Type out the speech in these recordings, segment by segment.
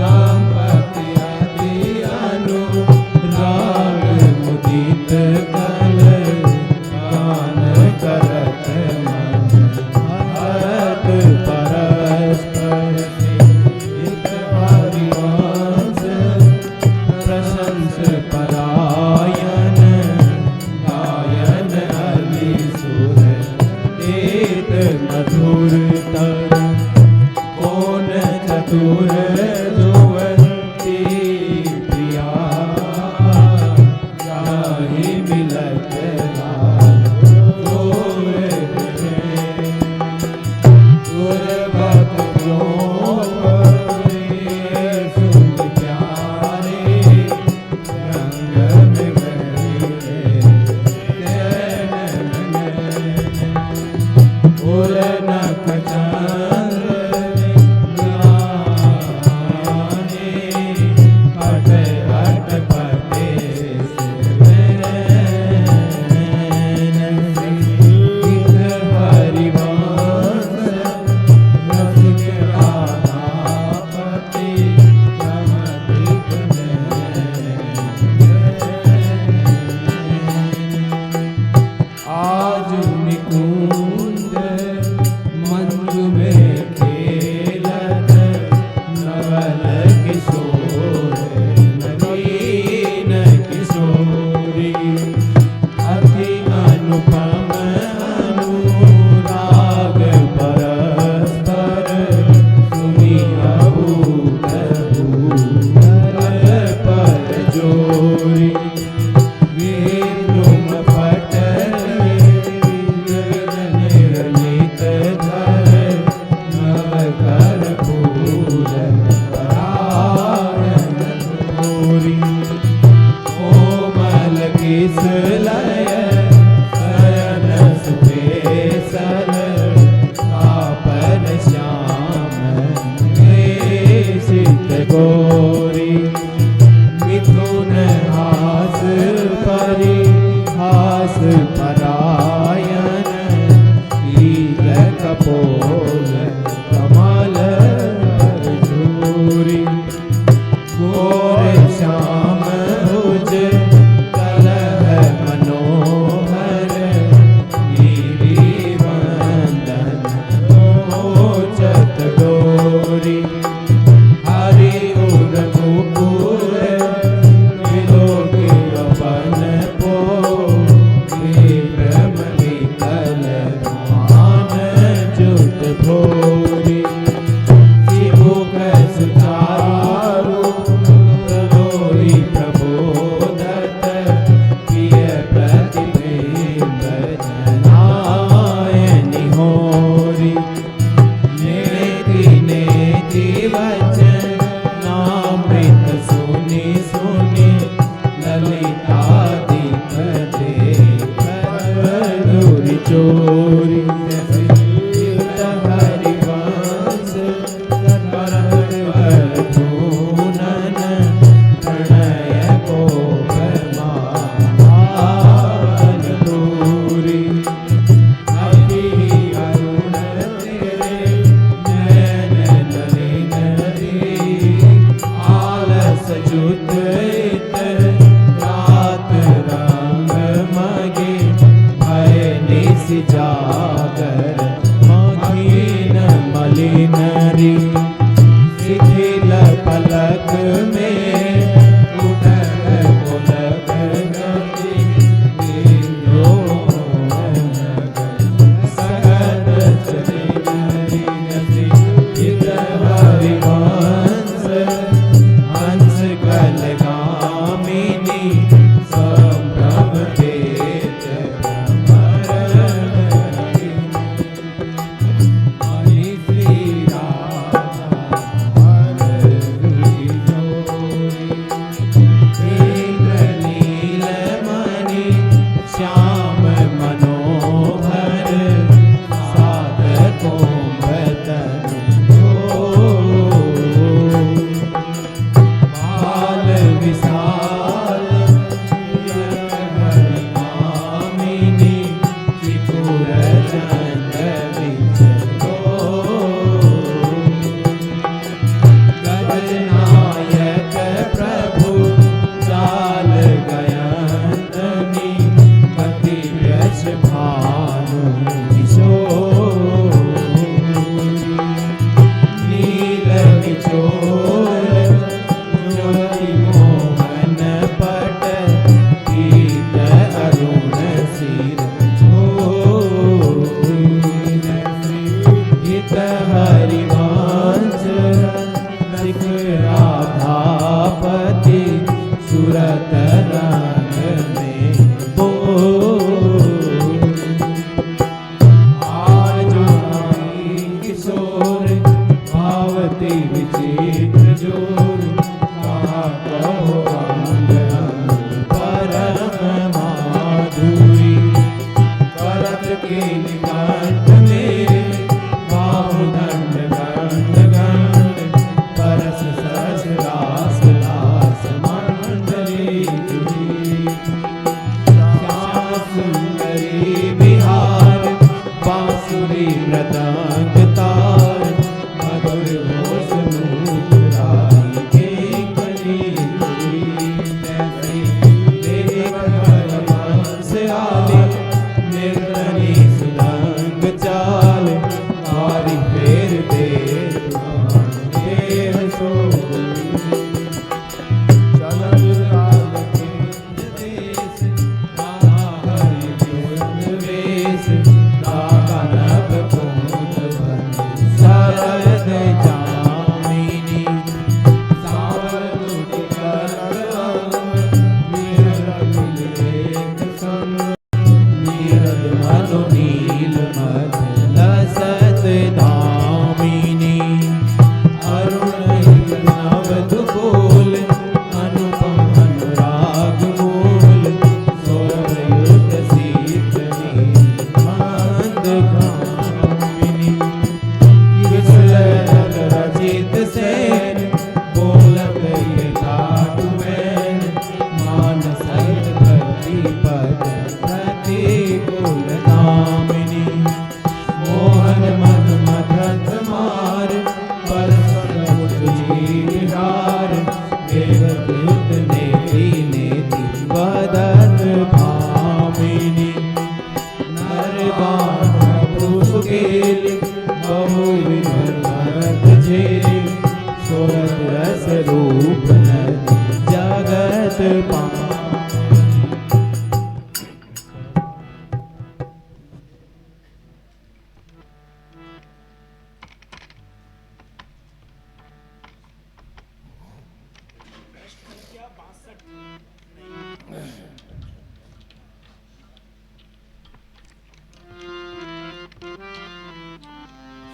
गणपति आदि अनु परस सरस रास लास मंडली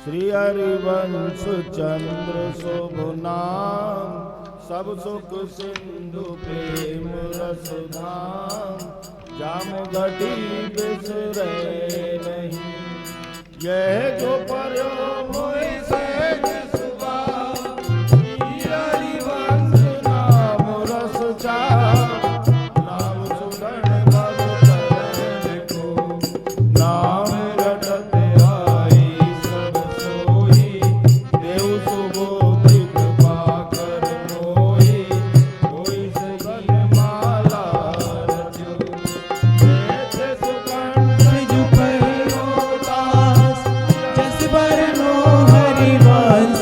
श्री हरिवंश चंद्र शुभ नाम, सब सुख सिंधु प्रेम रस धाम, जाम घटी बिसरे नहीं, यह जो पर्यो मोहि सहज सुभाव, श्री हरिवंश नाम रस चाव, नाम सुगण भव को, नाम रटत हरिवंश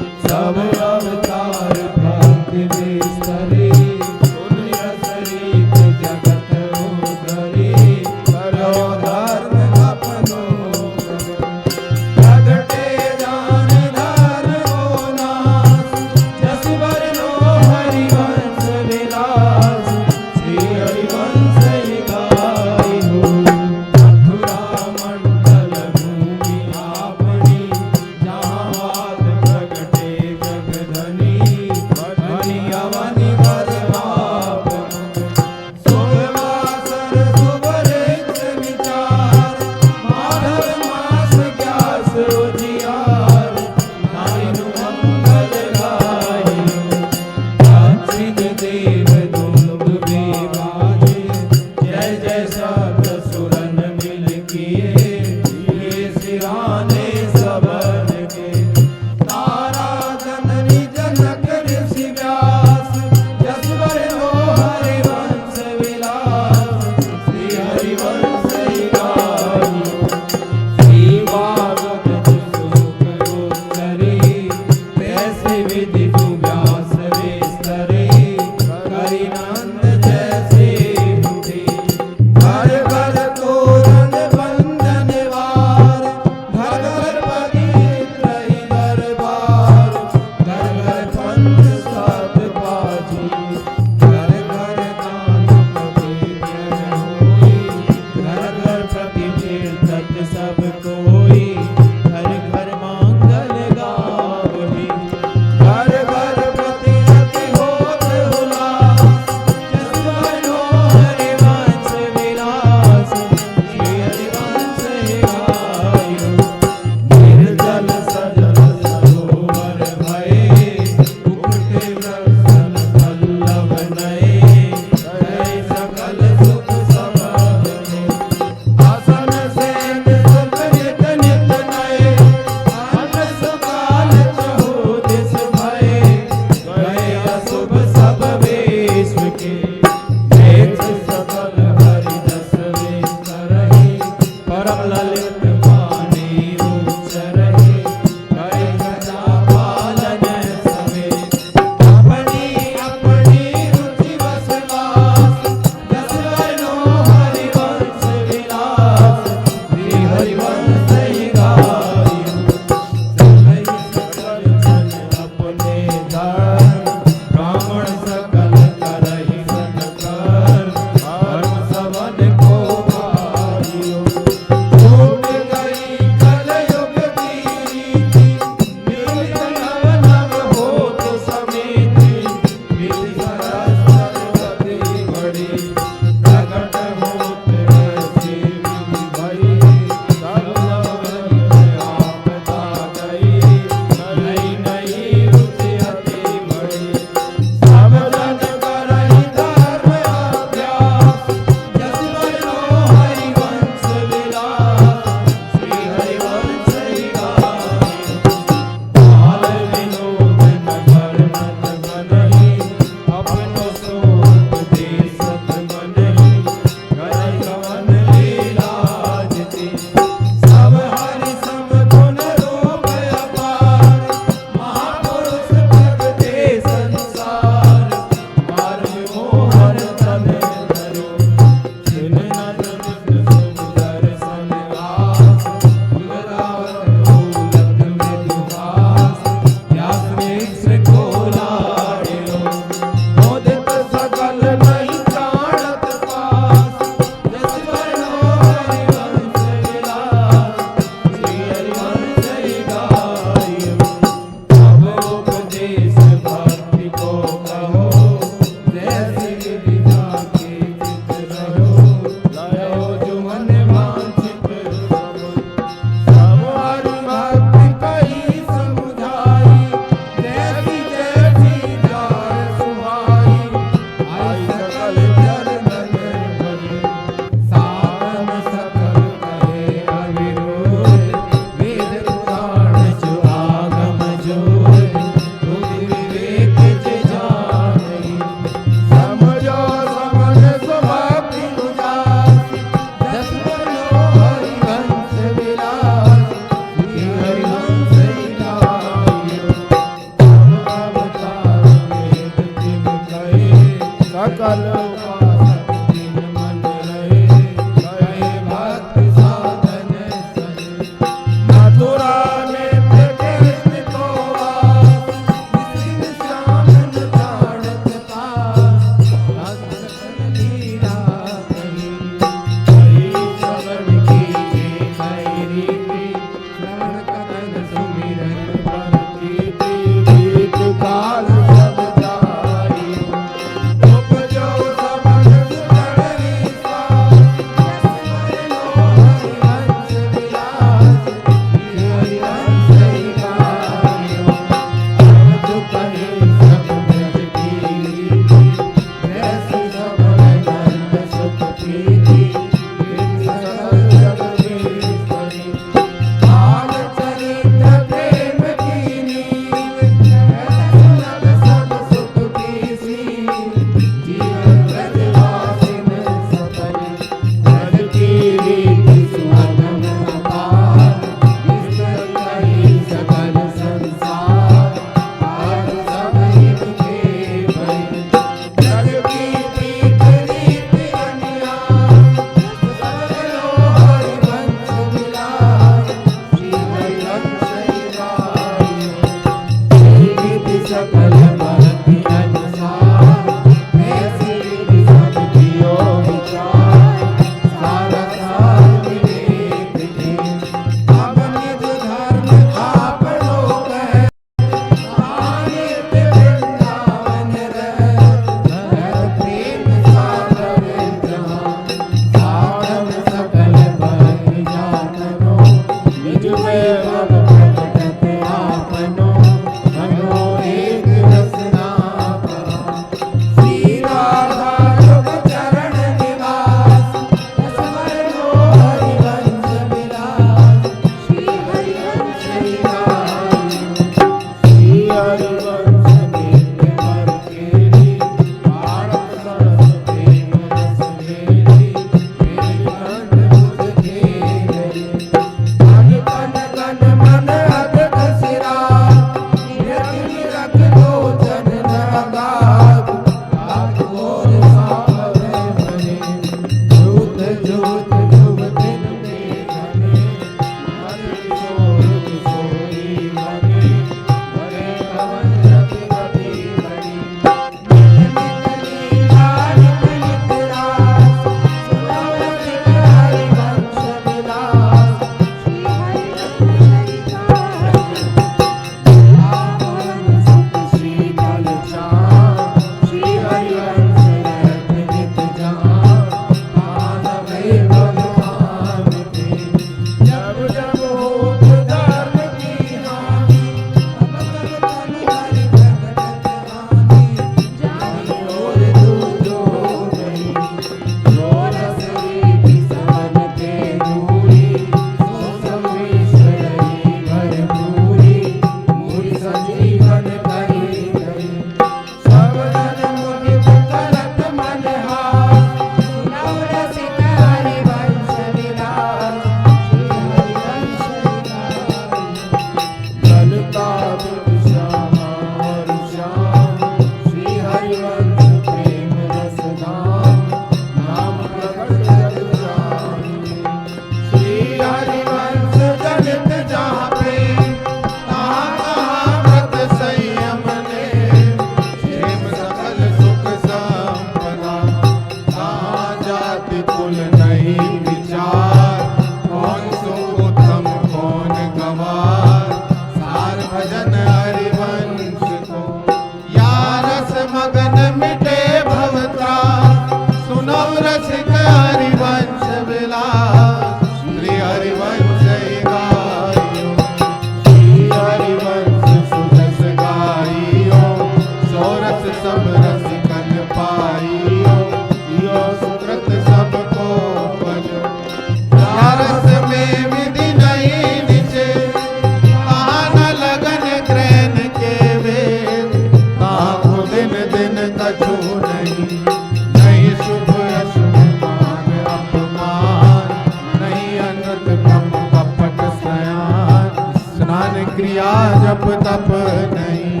क्रिया जप तप नहीं,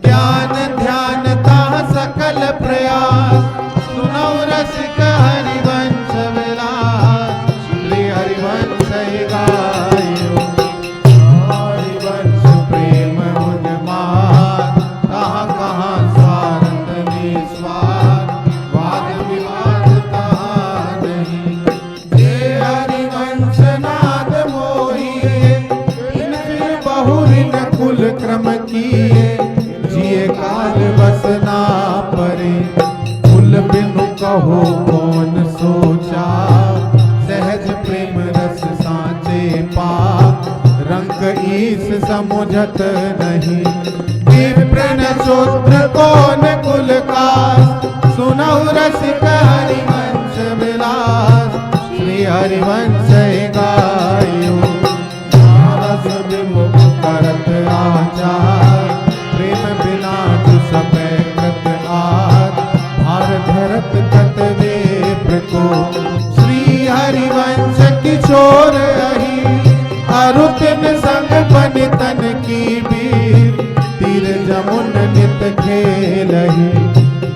ज्ञान ध्यान ता सकल प्रयास, सुनौ रसिक हरिवंश विलास, श्री हरिवंश गायो। हरिवंश प्रेम उन्माद, कहाँ कहाँ स्वार्थ निस्वार्थ, वाद विवाद कहाँ नहीं। जे हरिवंश नाद मोहिए, बहुरिन कुल क्रम किए, जिए काल बसना परे। कुल बिनु कहो कौन सोचा, सहज प्रेम रस साँचे पा, रंग ईस समुझत नहीं। विप्रन शूद्र कौन कुल का, सुनौ रसिक हरिवंश विलास, श्री हरिवंश गायो। करत आचार, प्रेम बिना दुसपै कृत आद, भार धरत कत विप्र को, श्री हरिवंश किशोर अही अरु तिन संग बनि तन की बीर तीर जमुन नित खेलही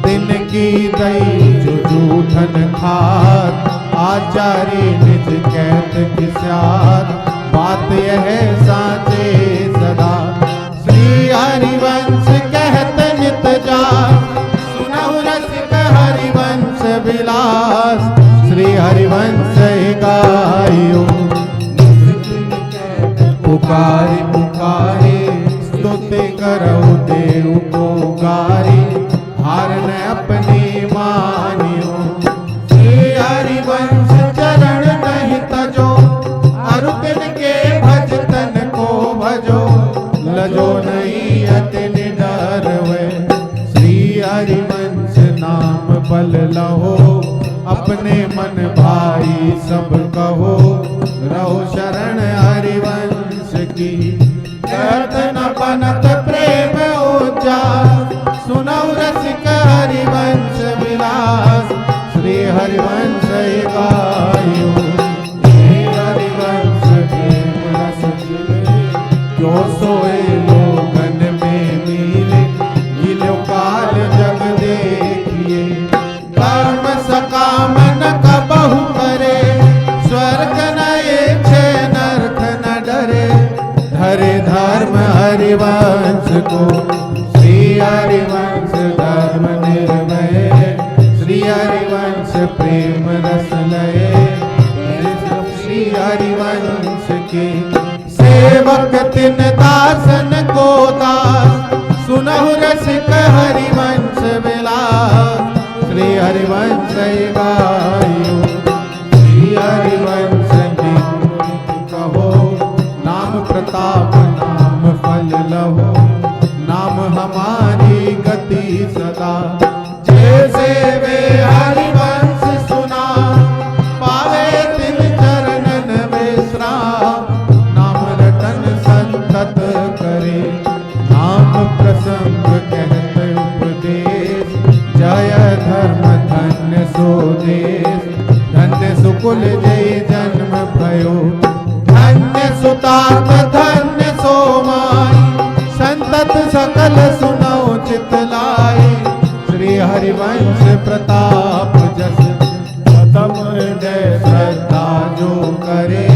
दिन की दई जो जूठन खात आचार्य निज कहत किस्यात बात यह साचे सदा श्री हरिवंश कहत नित जात सुनहु रसिक हरिवंश विलास श्री हरिवंश गायो पुकारे पुकारे स्तुति करऊ देव को गारी हार न अपनी मानियो श्री हरिवंश चरण नहीं तजो अरु तिन के भज तन को भजो लजो नहीं अति निडर वे श्री हरिवंश नाम बल लहो अपने मन भाई सब कहो रहो शरण हरिवंश की कीर्तन बनत प्रेम ऊंचा सुनऊ रसिक हरिवंश विलास श्री हरिवंश गायो श्री हरिवंश प्रेम रस जो सोए लोगन में मिले गिलो काल जग देखिए कर्म सकाम न कबहु करे स्वर्ग न इच्छे नरक न डरे धरे धर्म हरिवंश को श्री हरिवंश धर्म निर्भय श्री हरिवंश प्रेम रस लय श्री हरिवंश के सेवक तिन दासन को दास सुनहु रसिक हरिवंश विलास श्री हरिवंश गायो श्री हरिवंश कहो नाम प्रताप नाम फल लहो नाम हमारी गति सदा जैसे वे हरिवंश सुना पावे तिन चरणन विश्राम नाम रटन संतत करे नाम प्रसंग कहत उपदेश जय धर्म धन्य सो देश धन्य सुकुल जय जन्म भयो धन्य सुतात धन्य सो माई संतत सकल सुनौ चित लाई श्री हरिवंश प्रताप जस प्रथम हृदय श्रद्धा जो करे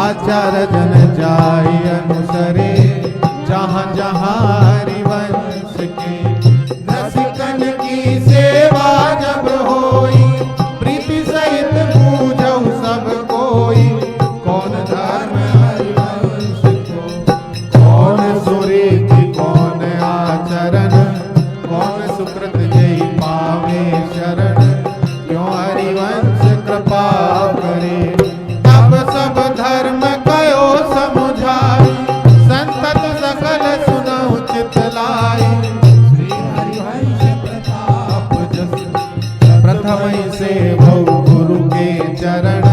आचार जन जाय अनुसरे जहाँ जहाँ हरिवंश के रसिकन की सेवा जब होई प्रीति सहित पूजऊ सब कोई कौन धर्म हरिवंश को कौन सुरीति कौन आचरण कौन सुकृत जय पावे शरण क्यों हरिवंश कृपा करे तब सब धर्म कयो समुझाई संतत सकल सुनऊ चित लाई श्री हरिवंश प्रताप जस प्रथम से भव गुरु के चरण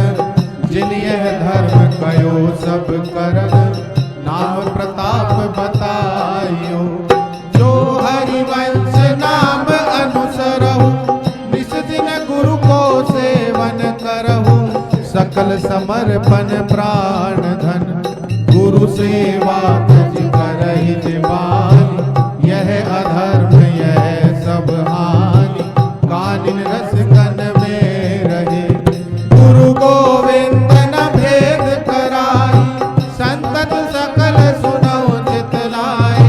जिन यह धर्म कयो सब करन नाम प्रताप बतायो जो हरिवंश नाम अनुसरहु निस दिन गुरु को सेवन करहु सकल समर्पण प्राण धन गुरु सेवा तज करहि जिबानी यह अधर्म यह सब हानि कानिन रस कन में रहे गुरु गोविंद न भेद कराई संतत सकल सुनौ चित लाए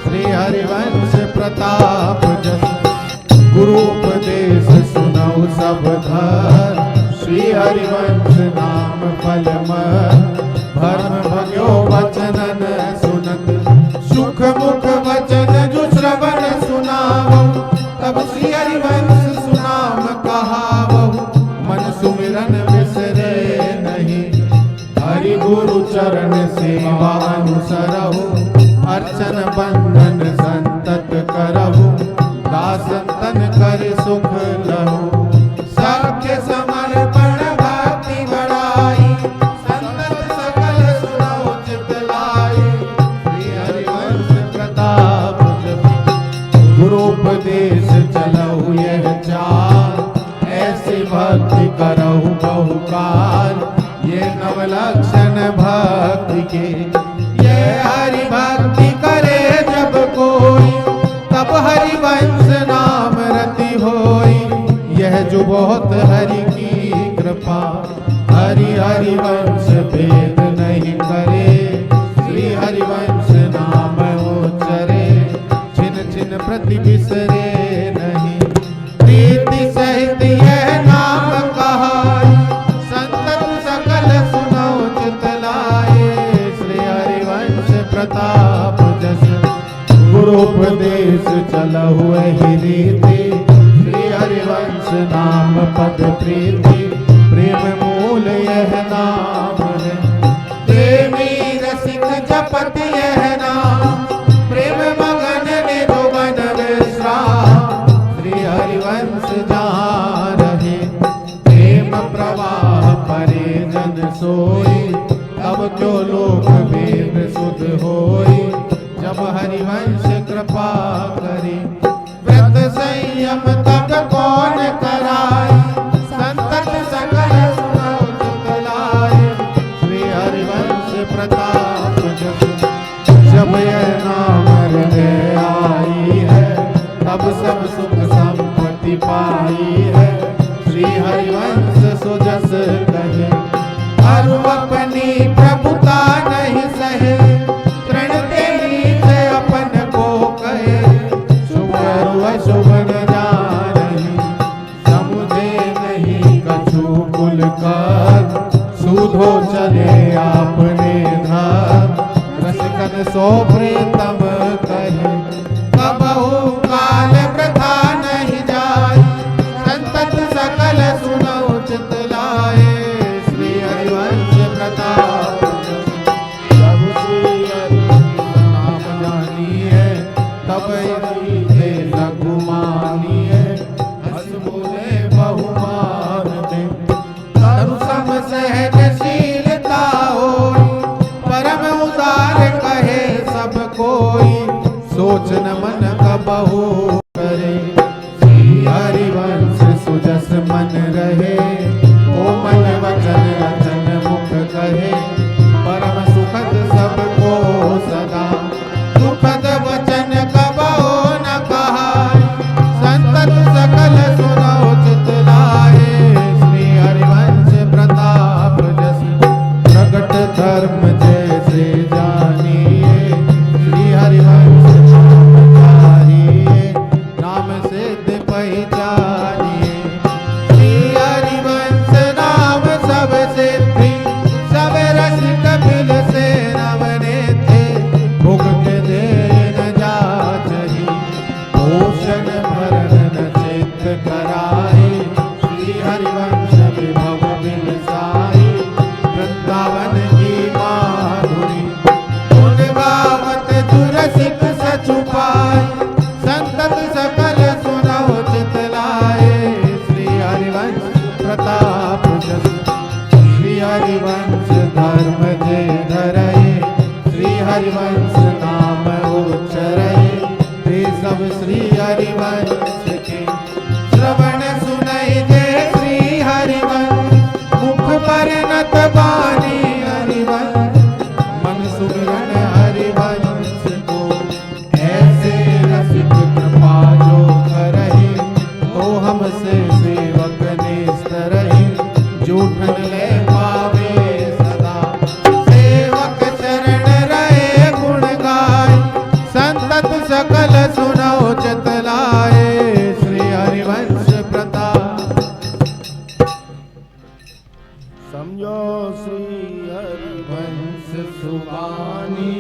श्री हरिवंश प्रताप जस गुरु उपदेश सुनौ सब धर श्री हरिवंश नाम फल भर्म भग्यो वचनन सुनत सुख मुख वचन जो श्रवण सुनावो तब श्री हरिवंश सुनाम कहावो मन सुमिरन बिसरे नहीं हरि गुरु चरण सेवा अनुसरहु अर्चन बंधन संतत करहु दासन तन कर सुख लहु सख्य समर्पण भक्ति बढ़ाई संतत सकल सुनौ चित लाई श्री हरिवंश प्रताप गुरुपदेश चलहु यह चाल ऐसी भक्ति करहु बहुकाल लक्षण भक्ति के। ये हरि भक्ति करे जब कोई, तब हरिवंश नाम रति होई। यह जो बहुत हरि की कृपा, हरि हरिवंश भेद नहीं करे। श्री हरिवंश नाम उच्चरे, छिन छिन प्रति बिसरे नहीं। प्रीति सहित यह नाम कहाई, संतत सकल सुनो चित लाए। श्री हरिवंश प्रताप जस, गुरुपदेश चलहु एहि रीति। श्री हरिवंश नाम पद प्रीति, प्रेम मूल यह नाम है। प्रेमी रसिक जपत यह नाम, प्रेम मगन निरुवन विश्राम। श्री हरिवंश जहाँ रहे, प्रेम प्रवाह परे जन सोई। तब क्यों लोक वेद सुध होई, जब हरिवंश कृपा करे। व्रत संयम तब कौन कराए, संतत सकल सुनो चित लाए। श्री हरिवंश प्रताप जस, जब यह नाम हृदय आई है, तब सब सुख संपत्ति पाई है। श्री हरिवंश सुजस कहे, अरु अपनी प्रभुता नहीं सहे। तृण ते नीचे अपन को कहे, शुभ अरु अशुभ न जानहि। समुझे नहीं कछु कुल कर, सूधो चले आपने धर्म। रसिकन सो प्रीतम कहे, कबहु काल वृथा नहीं जाय। संतत सकल सुनो चित लाए। श्री हरिवंश प्रताप जब श्री हरिवंश नाम जानिए, तब यदि लघुमानिए। हस बोले बहुमान दे, तरु सम सहजशीलता होई। परम उदार कहे सब कोई, सोच न मन कबहु करे। श्री हरिवंश सुजस मन रहे, कोमल वचन रचन मुख कहे। परम सुखद सबको सदा, दुखद वचन कबहु न कहाय। संतत सकल सुनो चित लाए। श्री हरिवंश प्रताप जस, प्रगट धर्म जैसे जानिए। श्री हरिवंश नाम चाहिए, नाम सिद्ध पहचानिए। श्री हरिवंश नाम सब सिद्धि, सब रस कपिल से नवने थे। भुगत दे न जाचहि, पोषण भरण न चित्त कराए। श्री हरिवंश विभव बिलसाई, वृंदावन की माधुरी। गुण गावत जुरसिक सचुपाई, संतत सकल सुनो चित लाए। श्री हरिवंश प्रताप जस, श्री हरिवंश धर्म जे धरए। श्री हरिवंश नाम उच्चरए, ते सब श्री हरिवंश के। श्रवण सुनई जे श्री हरिवंश, मुख पर नत बानी हरिवंश। मन सुमिरन हरिवंश को, ऐसे रसिक कृपा जो करहि। तो हमसे सेवक निस्त रहि, जूठन ले पावे सदा। सेवक चरण रहे गुण गाय, संतत सकल सुनो चित लाए। श्री हरिवंश प्रताप समझो श्री हरिवंश सुबानी।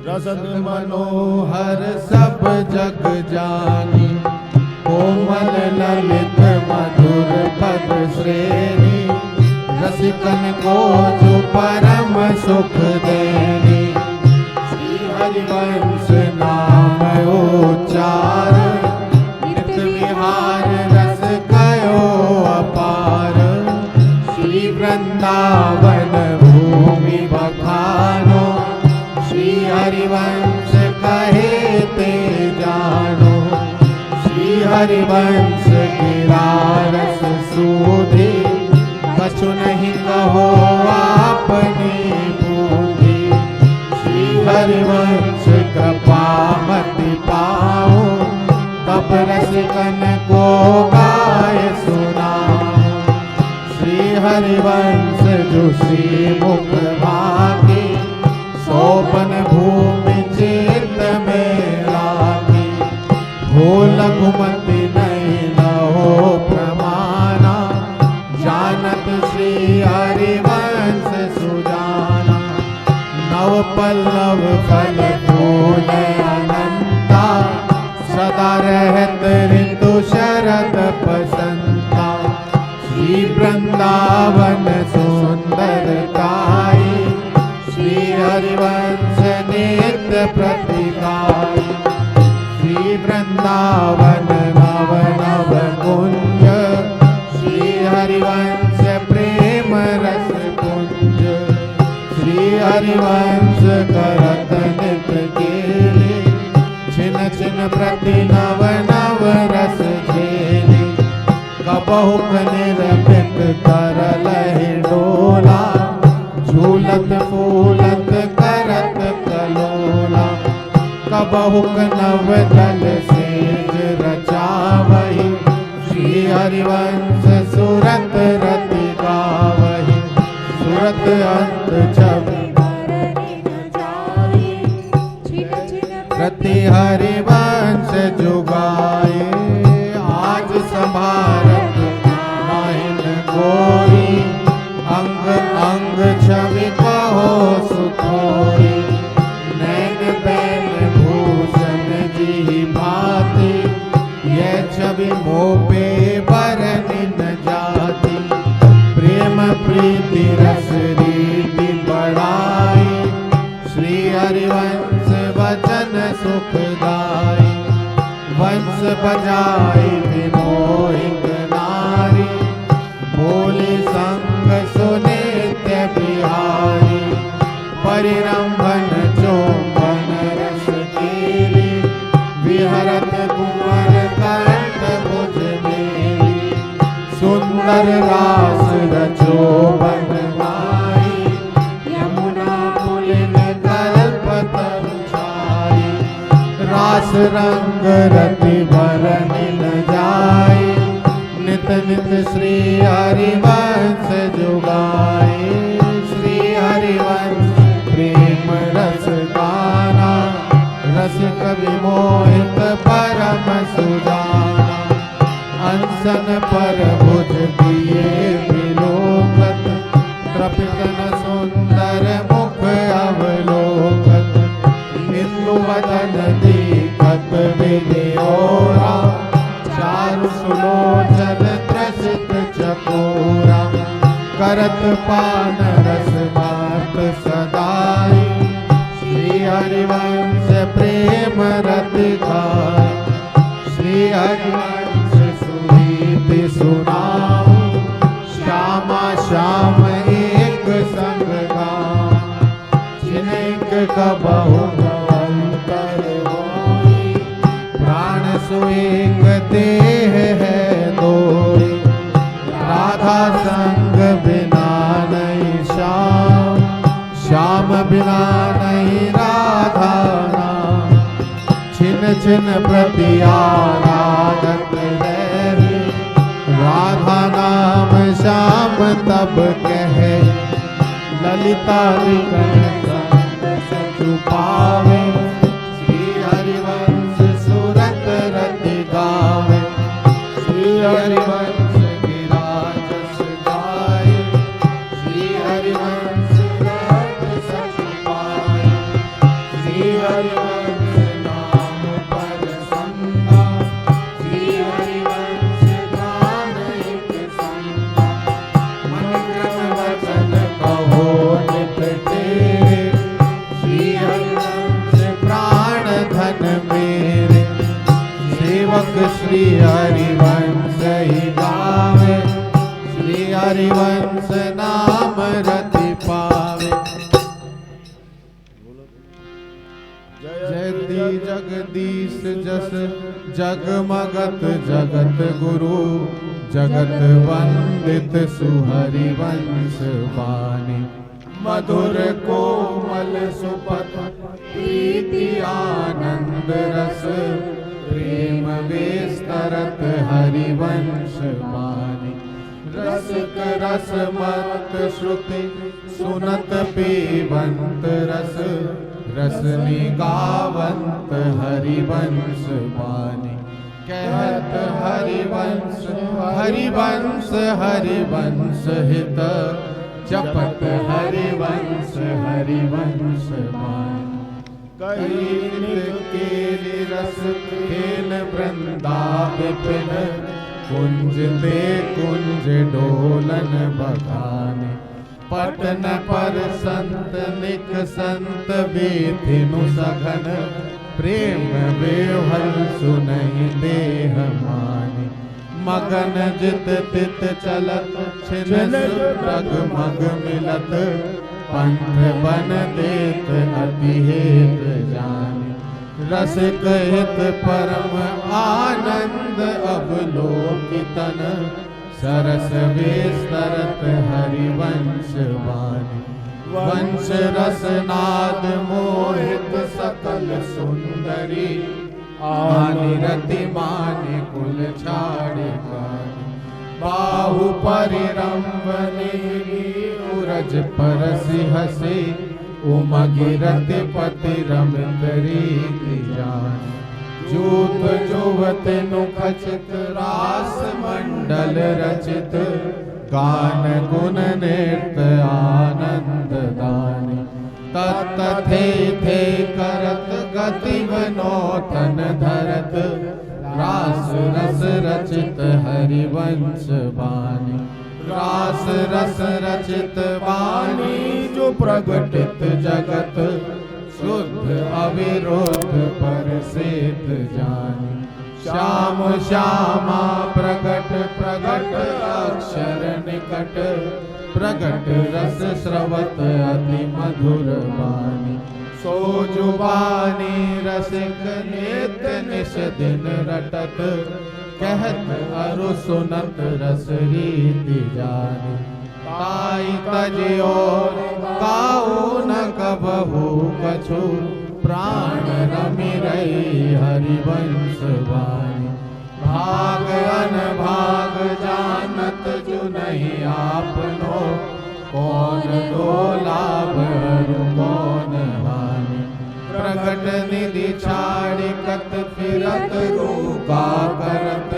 रसद मनोहर सब जग जानी। कोमल ललित मधुर पद श्रेणी, रसिकन को जो परम सुख देनी। श्री हरिवंश नाम उच्चार, नित विहार रस कयो अपार। श्री वृंदावन भूमि बखानो, श्री हरिवंश कहे ते जानो। श्री हरिवंश गिरा रस सूधे, कछु नहीं कहो आप श्री मुख भागी, सोपन भूमि चित्त में राखी। हो लघुमति नहीं लहो प्रमाना, जानत श्री हरिवंश सुजाना। नव पल्लव फल फूल अनंता, सदा रहत ऋतु शरद बसंता। श्री वृंदावन सुंदरताई, श्री हरिवंश नित्य प्रतिगाई। श्री वृंदावन नव नव कुंज, श्री हरिवंश प्रेम रस कुंज। श्री हरिवंश करत नित केली, छिन छिन प्रति नव नव रस झेली। कबहुक निरपित करल डोला, झूलत फूलत करत कलोला। कबहुक नव दल सेज रचावहि, श्री हरिवंश सुरत रति गावहि। सुरत अंत छवि प्रति हरिवंश जुगाए। आज संभारत माहिन गोरी, अंग अंग छवि कहो सुथोरी। नैन बैन भूषण जी भांति, यह छवि मोपे बरनि न जाती। प्रेम प्रीति रस रीति बढ़ाई, श्री हरिवंश वचन सुखदाई। वंश बजाई विमोहित नारी, बोली संग सुनित्य बिहारी। परिरंभन चोम्बन रस केली, विहरत कुंवर कंठ भुज मेली। सुंदर रास रचो बनवाई, यमुना पुलिन कल्पतरु छाई। रास रंग रति भरनि न जाई, नित नित श्री हरिवंश जुगाए। श्री हरिवंश प्रेम रस गाना, रसिक विमोहित परम सुजाना। अनसन पर भुज दिए विलोकत, त्रपितन सुंदर मुख अवलोकत। इंदु वदन दीपक विधियोरा, चारु सुलोचन त्रसित चकोरा। करत पान रस मात सदाई, श्री हरिवंश प्रेम रति गाई। श्री हरिवंश सुनीति सुनाऊं, श्यामा श्याम एक संग गाऊं। जिनेक कबहु अंतर होई, प्राण सुएक देह है दोई। राधा संग बिना नहीं श्याम, श्याम बिना नहीं राधा नाम। छिन छिन प्रति आराधक रहे, राधा नाम श्याम तब कहे। ललिता छुपावे, श्री हरिवंश सुरत रति गावे। श्री हरिवंश गिराजस गाए, श्री हरिवंश रत सच पाए। श्री हरिवंश नाम पर संगा, श्री हरिवंश गान एक संगा। मन क्रम वचन कहो नित तेरे, श्री हरिवंश प्राण धन मेरे। सेवक श्री हरिवंश ही गावे, श्री हरिवंश नाम रति पावे। जयति जगदीश जस जगमगत जगत गुरु, जगत वंदित सुहरिवंश वाणी। मधुर कोमल सुपथ प्रीति आनंद रस, प्रेम विस्तरत हरिवंश वाणी। रसिक रसमत श्रुति सुनत पीबंत रस रसनी गावंत हरिवंश वाणी कहत हरिवंश हरिवंश हरिवंश हित जपत हरिवंश हरिवंश वाणी कई केली रस खेल वृंदा विपिन कुंज ते कुंज डोलन बखाने पटन पर संत निक संत बेथिनु सघन प्रेम बेहल सुनहि देह माने मगन जित तित चलत छिन प्रग मग मिलत पंथ बन देत अति हेत जाने रसिक हित परम आनंद अवलोकितन सरस विस्तरत हरिवंश वाणी वंश रसनाद मोहित सकल सुंदरी आनि रति मानि कुल छाड़े बाहु परिरंभनी उरज परसि हसे उमगिरति पति रमित रीति जान जूत जुवत नुखचित रास मंडल रचित गान गुण नृत्य आनंद दानी तत्थे थे करत गति मनोतन धरत रास रस रचित हरिवंश वाणी रास रस रचित वाणी जो प्रगटित जगत शुद्ध अविरोध परसेत जानी श्याम श्यामा प्रगट प्रगट अक्षर निकट प्रगट रस स्रवत अति मधुर वाणी सो जुबानी रसिक नित निश दिन रटत कहत अरु सुनत रस रीति जानी ताई तजियो काऊ न कबहू कछु प्राण रमि रही हरिवंश वाणी भाग अनभाग जानत जो नहीं आपनो कौन दो लाभ कौन हानि प्रगट निधि छाड़ी कत फिरत रूका करत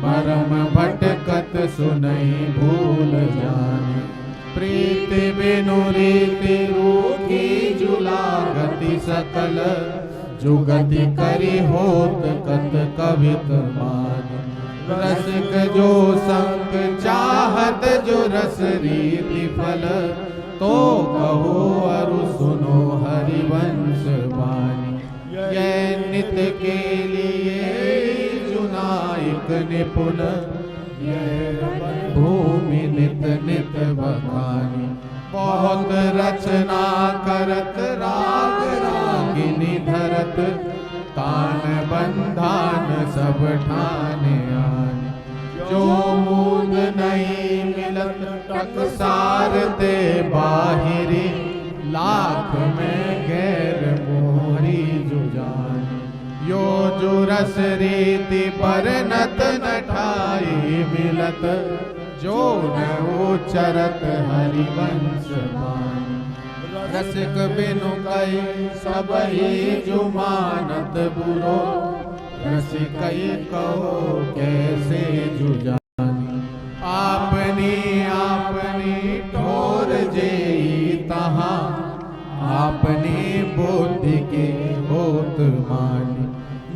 मरम भटकत सुनई भूल जानी प्रीति बिनु रीति रूकी जुला गति सकल जुगति करी होत कत कवित मान रसिक जो संग चाहत जो रस रीति फल तो कहो अरु सुनो हरिवंश वाणी यह नित के लिए जुनाइक निपुण भूमि नित नित बखानी बहुत रचना करत राग रागिनी धरत तान बंधान सब ठाने आने जो मूद नहीं मिलत टकसार ते बाहिरी लाख में गैर मोहरी जुजानी यो जो रस रीति पर नत नठाई मिलत जो न उचरत हरिवंश वाणी रसिक बिनु कई सब ही जुमानत बुरो रसिक कहो कैसे जुजानी आपनी आपनी ठोर जेई तहाँ आपनी बुद्धि के होत मानी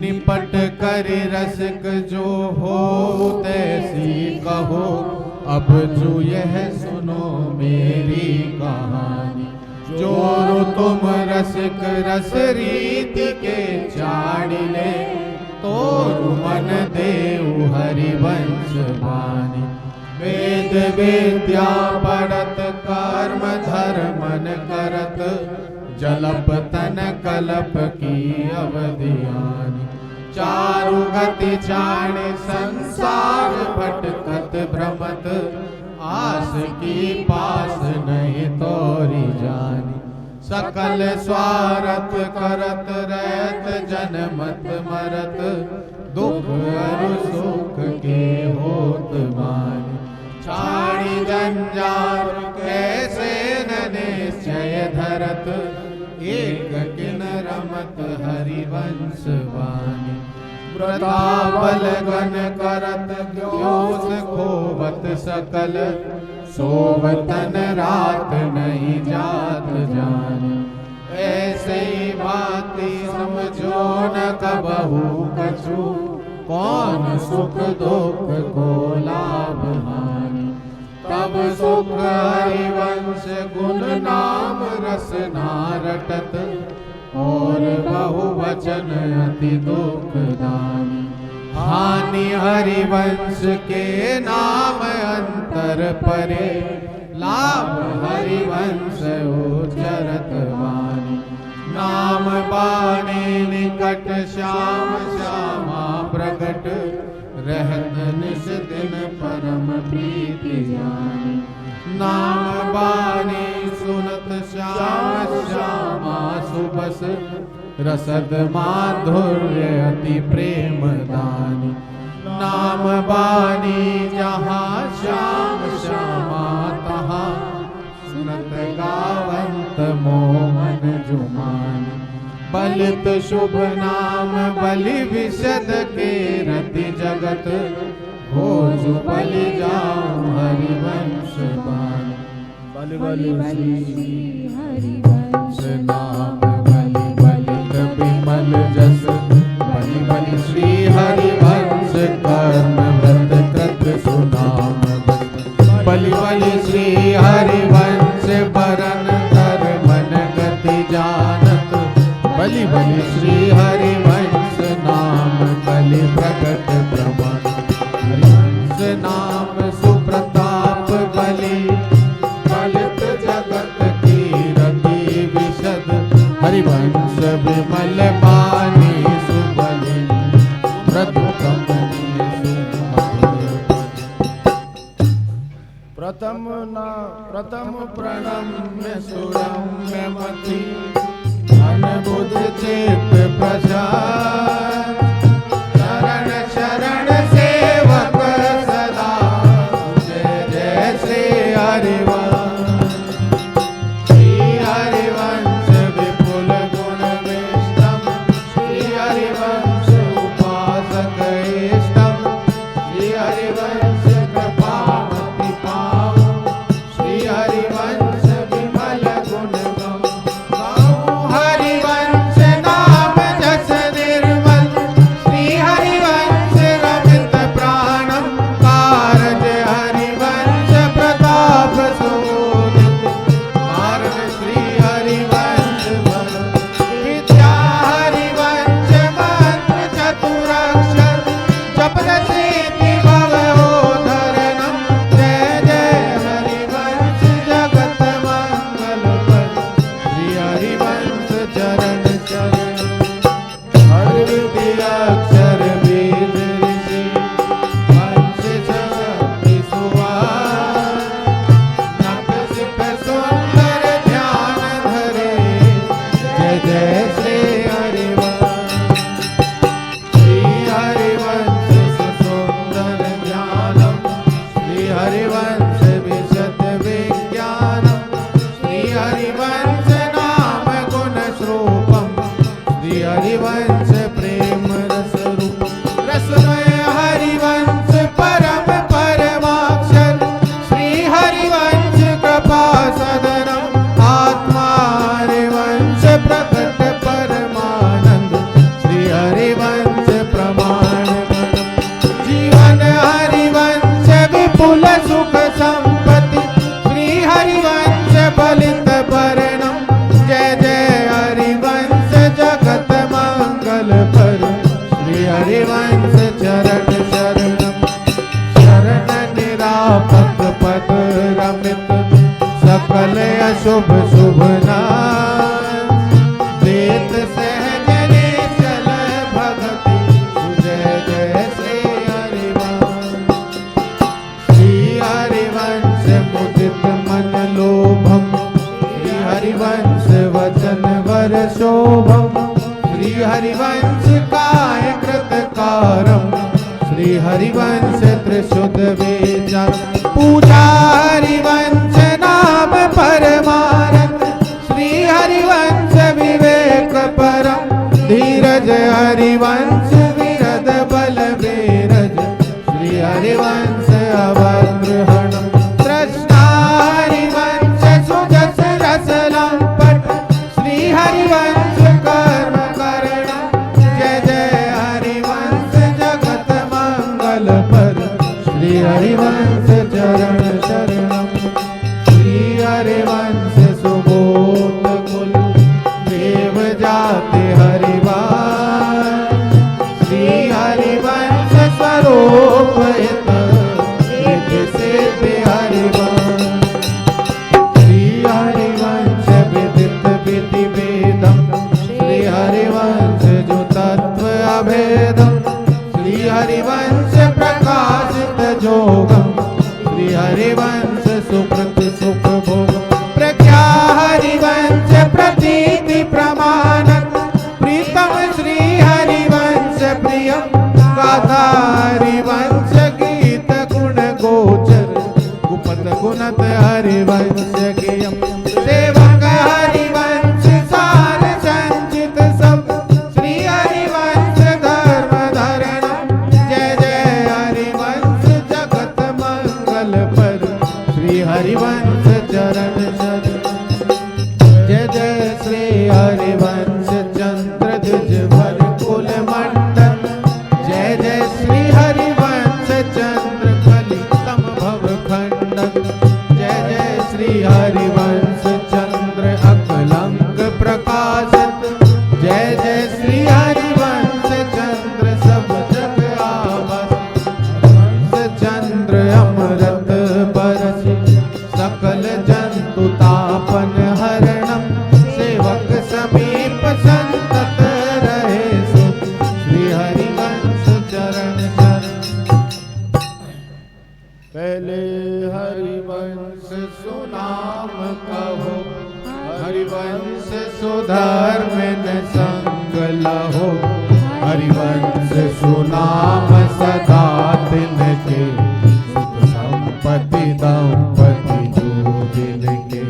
निपट कर रसिक जो हो तैसी कहो अब जो यह सुनो मेरी कहानी जो तुम रसिक रस रीति के चाड़ी ले तो मन देव हरिवंश वाणी वेद विद्या पढ़त कर्म धर्मन करत जलप तन कलप की अवधियानी चारु गति चाणे संसार भटकत भ्रमत आस की पास नहीं तोरी जानी सकल स्वार्थ करत रहत जनमत मरत दुख अरु सुख के होत मानी वाणी जंजाल कैसे न निश्चय धरत एक किन रमत हरिवंश वाणी व्रतावलगन करत द्योस खोवत सकल सोवतन रात नहीं जात जान ऐसे ही भांति समझो न कबहू कछु कौन सुख दुख को लाभ हानि तब सुख हरिवंश गुण नाम रसना रटत और बहुवचन अति दुखदानी हानि हरिवंश के नाम अंतर परे लाभ हरिवंश उचरत वाणी नाम बाणी निकट श्याम श्यामा प्रकट रहत निस दिन परम प्रीति जानी नाम बाणी सुनत श्याम श्यामा सुबस रसद माधुर्य अति प्रेम दानी नाम बानी जहाँ श्याम श्यामा तहाँ सुनत गावंत मोहन जुमानी बलित शुभ नाम बलि विशद के रति जगत हो जो बलि जाऊं हरिवंश बानी बलि बलि श्री हरिवंश नाम बलि बलित विमल जस बलि बलि श्री हरिवंश कर्म व्रत कृत सुनाम बलि बलि श्री हरिवंश बरन धर मन गति जानत बलि बलि श्री हरिवंश नाम बलि प्रकट प्रमाण हरिवंश नाम सुप्रताप बलि बलित जगत की रति विशद हरिवंश विमल बानी सुबलि मृदु कमनीय प्रथम प्रणम्य सुरम्य मति मन बुध चित्त प्रसाद शरण शरण सेवक सदा जय जय श्री हरिवंश श्री हरिवंश विपुल गुण विष्टम श्री हरिवंश उपासक इष्टम श्री हरिवंश कृपामति पावो श्री हरिवंश विमल गुण गाओ हरिवंश नाम जस निर्मल श्री हरिवंश रमित प्राणम कारज हरिवंश प्रताप शोभित कारज श्री हरिवंश विद्या हरिवंश मंत्र चतुरक्षर जपत सिद्धि भवोधरणम जय जय हरिवंश जगत मंगल पर श्री हरिवंश चरण चरण हर विद्या अक्षर वेद ऋषि वंश शक्ति सुवान नख सिप सुंदर ध्यान धरे जय जय श्री हरिवंश श्री हरिवंश सुंदर ध्यानम श्री हरिवंश विशद विज्ञानम श्री हरिवंश नाम गुण स्वरूपम श्री हरिवंश प्रेम रस रूपम रसमय हरिवंश परम परमाक्षर श्री हरिवंश कृपा सदनम आत्मा हरिवंश प्रकट परमानंद श्री हरिवंश प्रमाण जीवन हरिवंश विपुल सुख संपत्ति श्री हरिवंश बलित वर्णम जय जय हरिवंश जगत मंगल पर श्री हरिवंश चरण शरणम शरण निरापक पद रमित सकल अशुभ शुभ नाम देत सहज निश्चल भगति सुजय जय श्री हरिवंश श्री हरिवंश मुदित मन लोभम श्री हरिवंश वचन वर शोभम श्री हरिवंश काय कृत कारम श्री श्री हरिवंश त्रिशुद्ध विचार पूजा हरिवंश नाम परमारथ श्री हरिवंश विवेक परम धीरज हरिवंश विरद बल वीरज श्री हरिवंश अवग्रहण तृष्णा हरिवंश सुजस रस लंपट श्री हरिवंश कर्म करण जय जय हरिवंश जगत मंगल पर श्री हरिवंश चरण शरणम श्री हरिवंश सुबोध कुल देव जाति हरिवान श्री हरिवंश स्वरूप हित सिद्ध हरिवान श्री हरिवंश विदित विधि वेदम श्री हरिवंश जो तत्व अभेदम श्री हरिवंश प्रकाशित जोगम श्री हरिवंश सुकृत सुख भोग प्रज्ञा हरिवंश प्रतीति प्रमाणक प्रीतम श्री हरिवंश प्रियम गाथा हरिवंश गीत गुण गोचर गुपत गुणत हरिवंश गियम सेवक हरिवंश सार संचित सब श्री हरिवंश धर्म धरण जय जय हरिवंश जगत मंगल पर श्री हरिवंश चरण शरण जय जय श्री हरिवंश चंद्र द्विज भर कुल मंडल जय जय श्री हरिवंश चंद्र कलितम भव खंडन जय जय श्री हरिवंश चंद्र अकलंक प्रकाशित जय जय श्री हरिवंश चंद्र सब जग आवस चंद्र अमृत बरसी सकल जंतु तापन हरणम सेवक समीप संतत रहे सुख श्री हरिवंश चरण शरण पहले हरिवंश सुनाम कहो हरिवंश सुधर्म न संग लहो हरिवंश सुनाम सदा तिनके सुख संपत्ति दंपति जो जिनके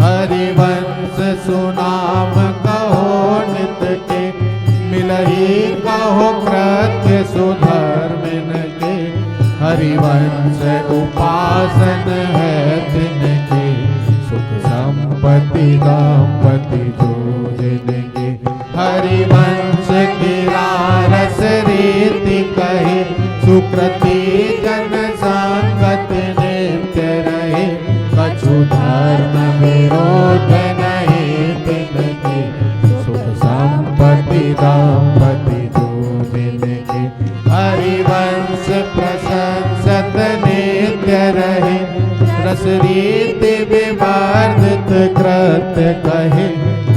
हरिवंश सुनाम कहो नित के मिलही कहो कृत्य सुधर्म के हरिवंश उपासन है तिनके सुख संपत्ति दंपति जो जिनके हरिवंश की रस रीति कहे सुकृति जन संगत नित्य रहे कछु धर्म विरोध नहीं तिनके सुख संपत्ति दंपति जो जिनके हरिवंश प्रशंसत नित्य रहे रस रीति विवर्धित कृत्य कहे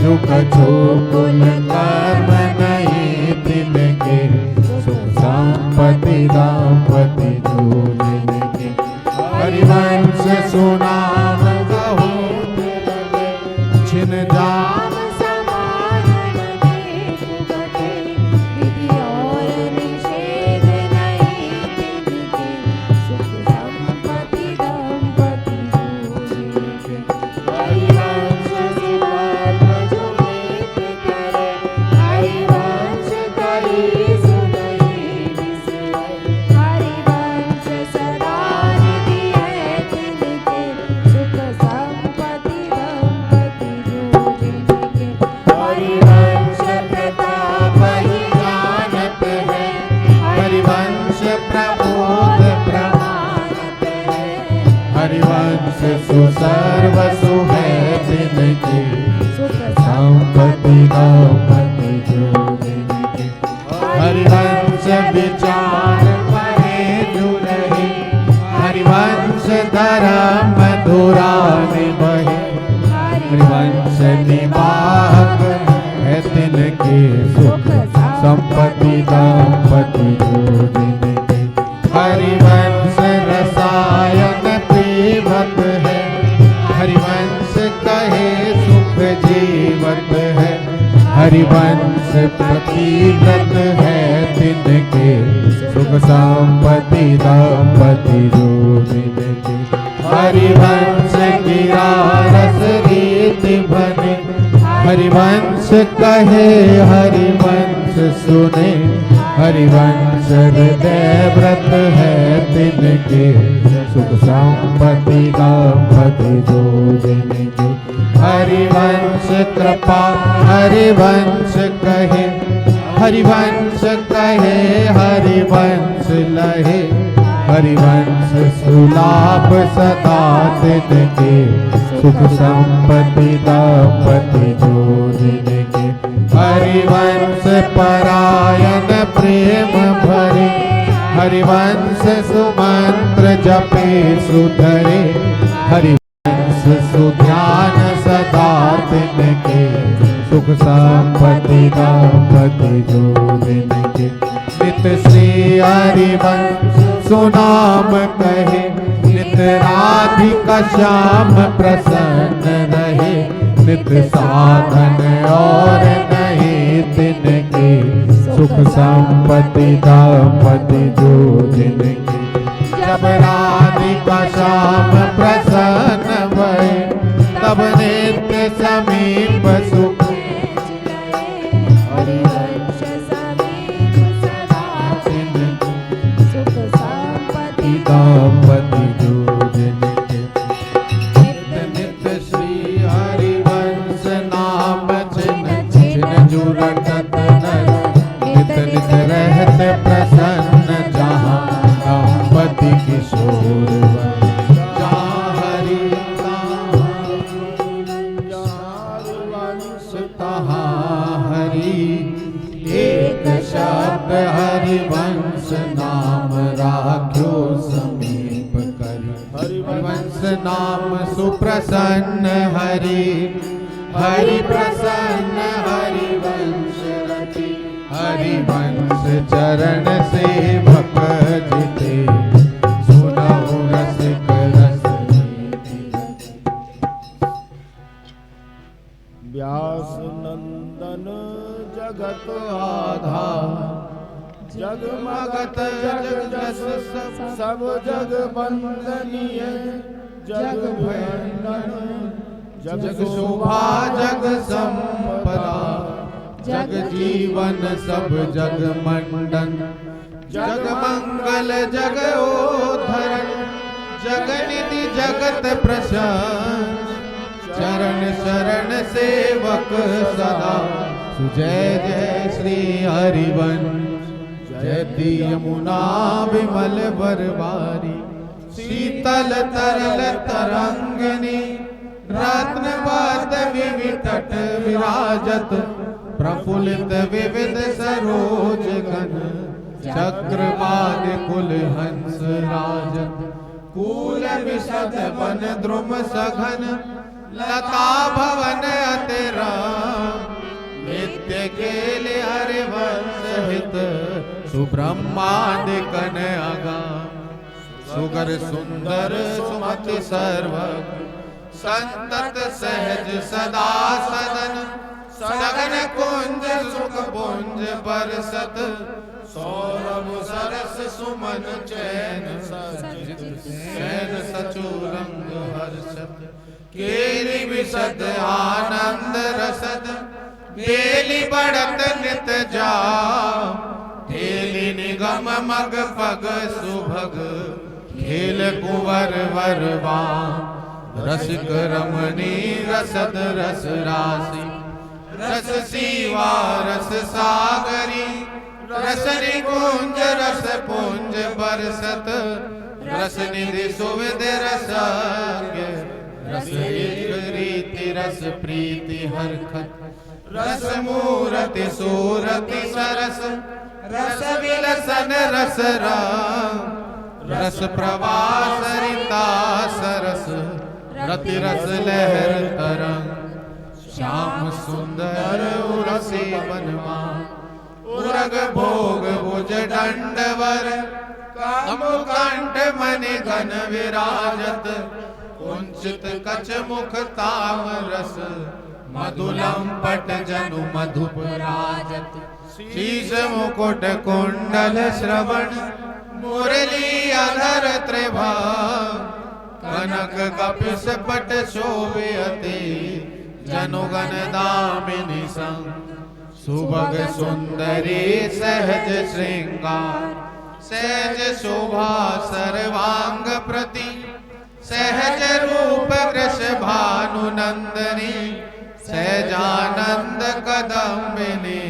जो कछु कुल कर्म नहीं तिनके सुख संपत्ति दंपति जो जिनके हरिवंश सुनाम कहो छिन जाम हरिवंश सुसर्वसु है तिनके संपत्ति दंपति जो जिनके हरिवंश विचार परे जो रहे हरिवंश धर्म धुरा निभे हरिवंश निवाहक है तिनके सुख संपत्ति दंपति जो जिनके हरिवंश रसायन पीवत है हरिवंश कहे सुख जीवत है हरिवंश प्रतिव्रत है तिनके सुख संपत्ति दंपति जो जिनके हरिवंश गिरा रस रीति बने हरिवंश कहे हरिवंश सुने हरिवंश हृदय व्रत है तिनके सुख संपत्ति दंपति जो जिनके हरिवंश कृपा हरिवंश कहे हरिवंश कहे हरिवंश लहे हरिवंश सुलाभ सदा तिनके सुख संपत्ति दंपति जो जिनके हरिवंश परायण प्रेम भरे हरिवंश सुमंत्र जपे सुधरे हरिवंश सुध्यान सदा तिनके सुख संपत्ति दंपति जो जिनके नित श्री हरिवंश सुनाम कहे नित राधिका श्याम प्रसन्न रहे नित साधन और नहीं तिनके सुख संपत्ति दंपति जो जिनके जब राधिका श्याम प्रसन्न भये तब नित्य समीप सुख हरिवंश समीप सदा तिनके सुख संपत्ति दंपति जो जिनके नित्य नित्य श्री हरिवंश नाम छिन छिन जुरटत नर नित नित रहत प्रसन्न जहाँ दंपति किशोर जहाँ हरि तहाँ हरि एक शब्द हरिवंश नाम राख्यो समीप करी हरिवंश नाम सुप्रसन्न हरि हरि प्रसन्न हरिवंश रति हरिवंश चरण सेवक जिते सुनौ रसिक रस व्यास नंदन जगत आधार जगमगत जग जस सब जग वंदनीय जग भयंकर जग शोभा जग संपदा जग जीवन सब जग मंडन जग मंगल जग ओधरन जग निधि जगत प्रशंस चरण शरण सेवक सदा सुजय जय श्री हरिवंश जयति यमुना विमल बरबारी शीतल तरल तरंगिनी रत्न बात विवितट विराजत प्रफुल्लित विविध सरोज गण चक्रवाद कुल हंस राजत कूल विशद वन द्रुम सघन लता भवन अतिराम नित्य केले हरिवंश हित सुब्रह्मादि कन अगाम सुगर सुंदर सुमति सर्वज्ञ संतत सहज सदा सदन सगन कुंज सुख पुंज बरसत सौरभ सरस सुमन चैन सजित सैन सचुरंग हर्षत केली विशद आनंद रसद बेली बढ़त नित जा ठेली निगम मग पग सुभग खेल कुंवर वरवा रसिक रमणी रसद रस राशि रस सीवा रस सागरी रस निकुंज रस पुंज बरसत रस निधि सुविध रसज्ञ रस रीति रस प्रीति हरखत रस मूरति सूरति सरस रस विलसन रस राम रस प्रवास सरिता सरस रति रस लहर तरंग श्याम सुंदर उरसी बनवा उरग भोग भुज दंडवर कंठ मणि घन विराजत कुंचित कच मुख ताम रस मधुलंपट जनु मधुप राजत शीश मुकुट कुंडल श्रवण मुरली अधर त्रिभंग कनक कपिस पट शोभयते जनुगण दामिनी संग सुभग सुंदरी सहज श्रृंगार सहज शोभा सर्वांग प्रति सहज रूप कृष भानु नंदनी सहजानंद कदम्बिनी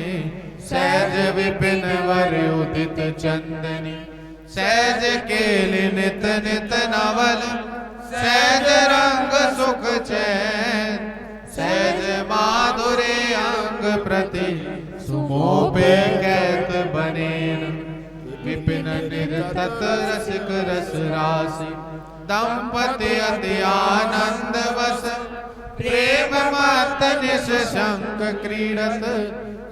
सहज विपिन वरउदित चंदनी सहज केलि नित नित नवल सहज रंग सुख चैन सहज माधुरे अंग प्रति सुमोपे कैत बनेन विपिन निरतत रसिक रस राशि दंपति अति आनंद वस प्रेम मत निशंक क्रीडत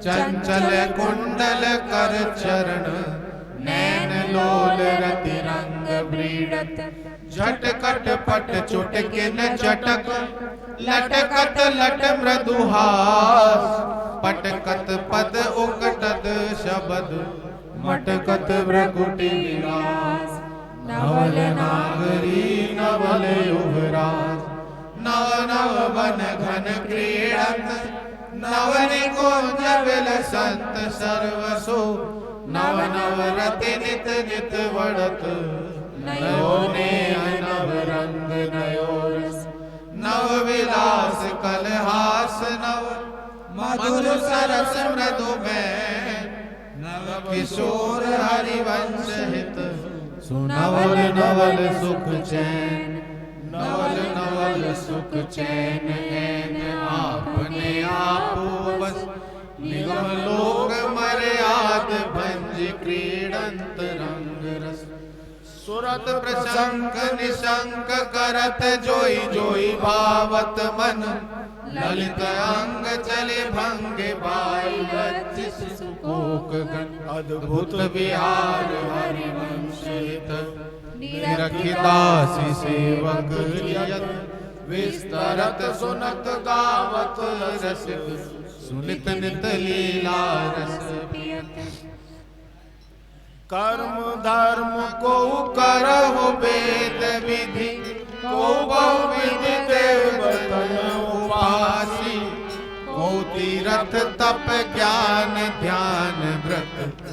चंचल कुंडल कर चरण नैन लोल रति रंग ब्रीडत झटकट पट चुटकिन चटक लटकत लट मृदुहास पटकत पद उकटत शब्द मटकत भ्रकुटि विलास नवल नागरी नवल युवराज नव नव वन घन क्रीडत नवनिकुंज विलसत सर्वसु नव नव रति नित नित वड़त नयोने नव रंग नयोरस नव विलास कलहास नव मधुर सरस मृदु में नव किशोर हरिवंश हित सुनवल नवल सुख चैन नवल नवल सुख चैन ऐन आपने आप बस निगम लोक मर्याद भंज क्रीडंत रंग रस सुरत प्रशंक निशंक करत जोई जोई भावत मन ललित अंग चले भंग बाई लज्जित सुकोक गण अद्भुत विहार हरिवंश हित निरखिदासी सेवक यत विस्तरत सुनत गावत रसिक सुनित नित लीला रस पियत कर्म धर्म को करहु वेद विधि को बहुविधि देवतन उपासी को तीरथ तप ज्ञान ध्यान व्रत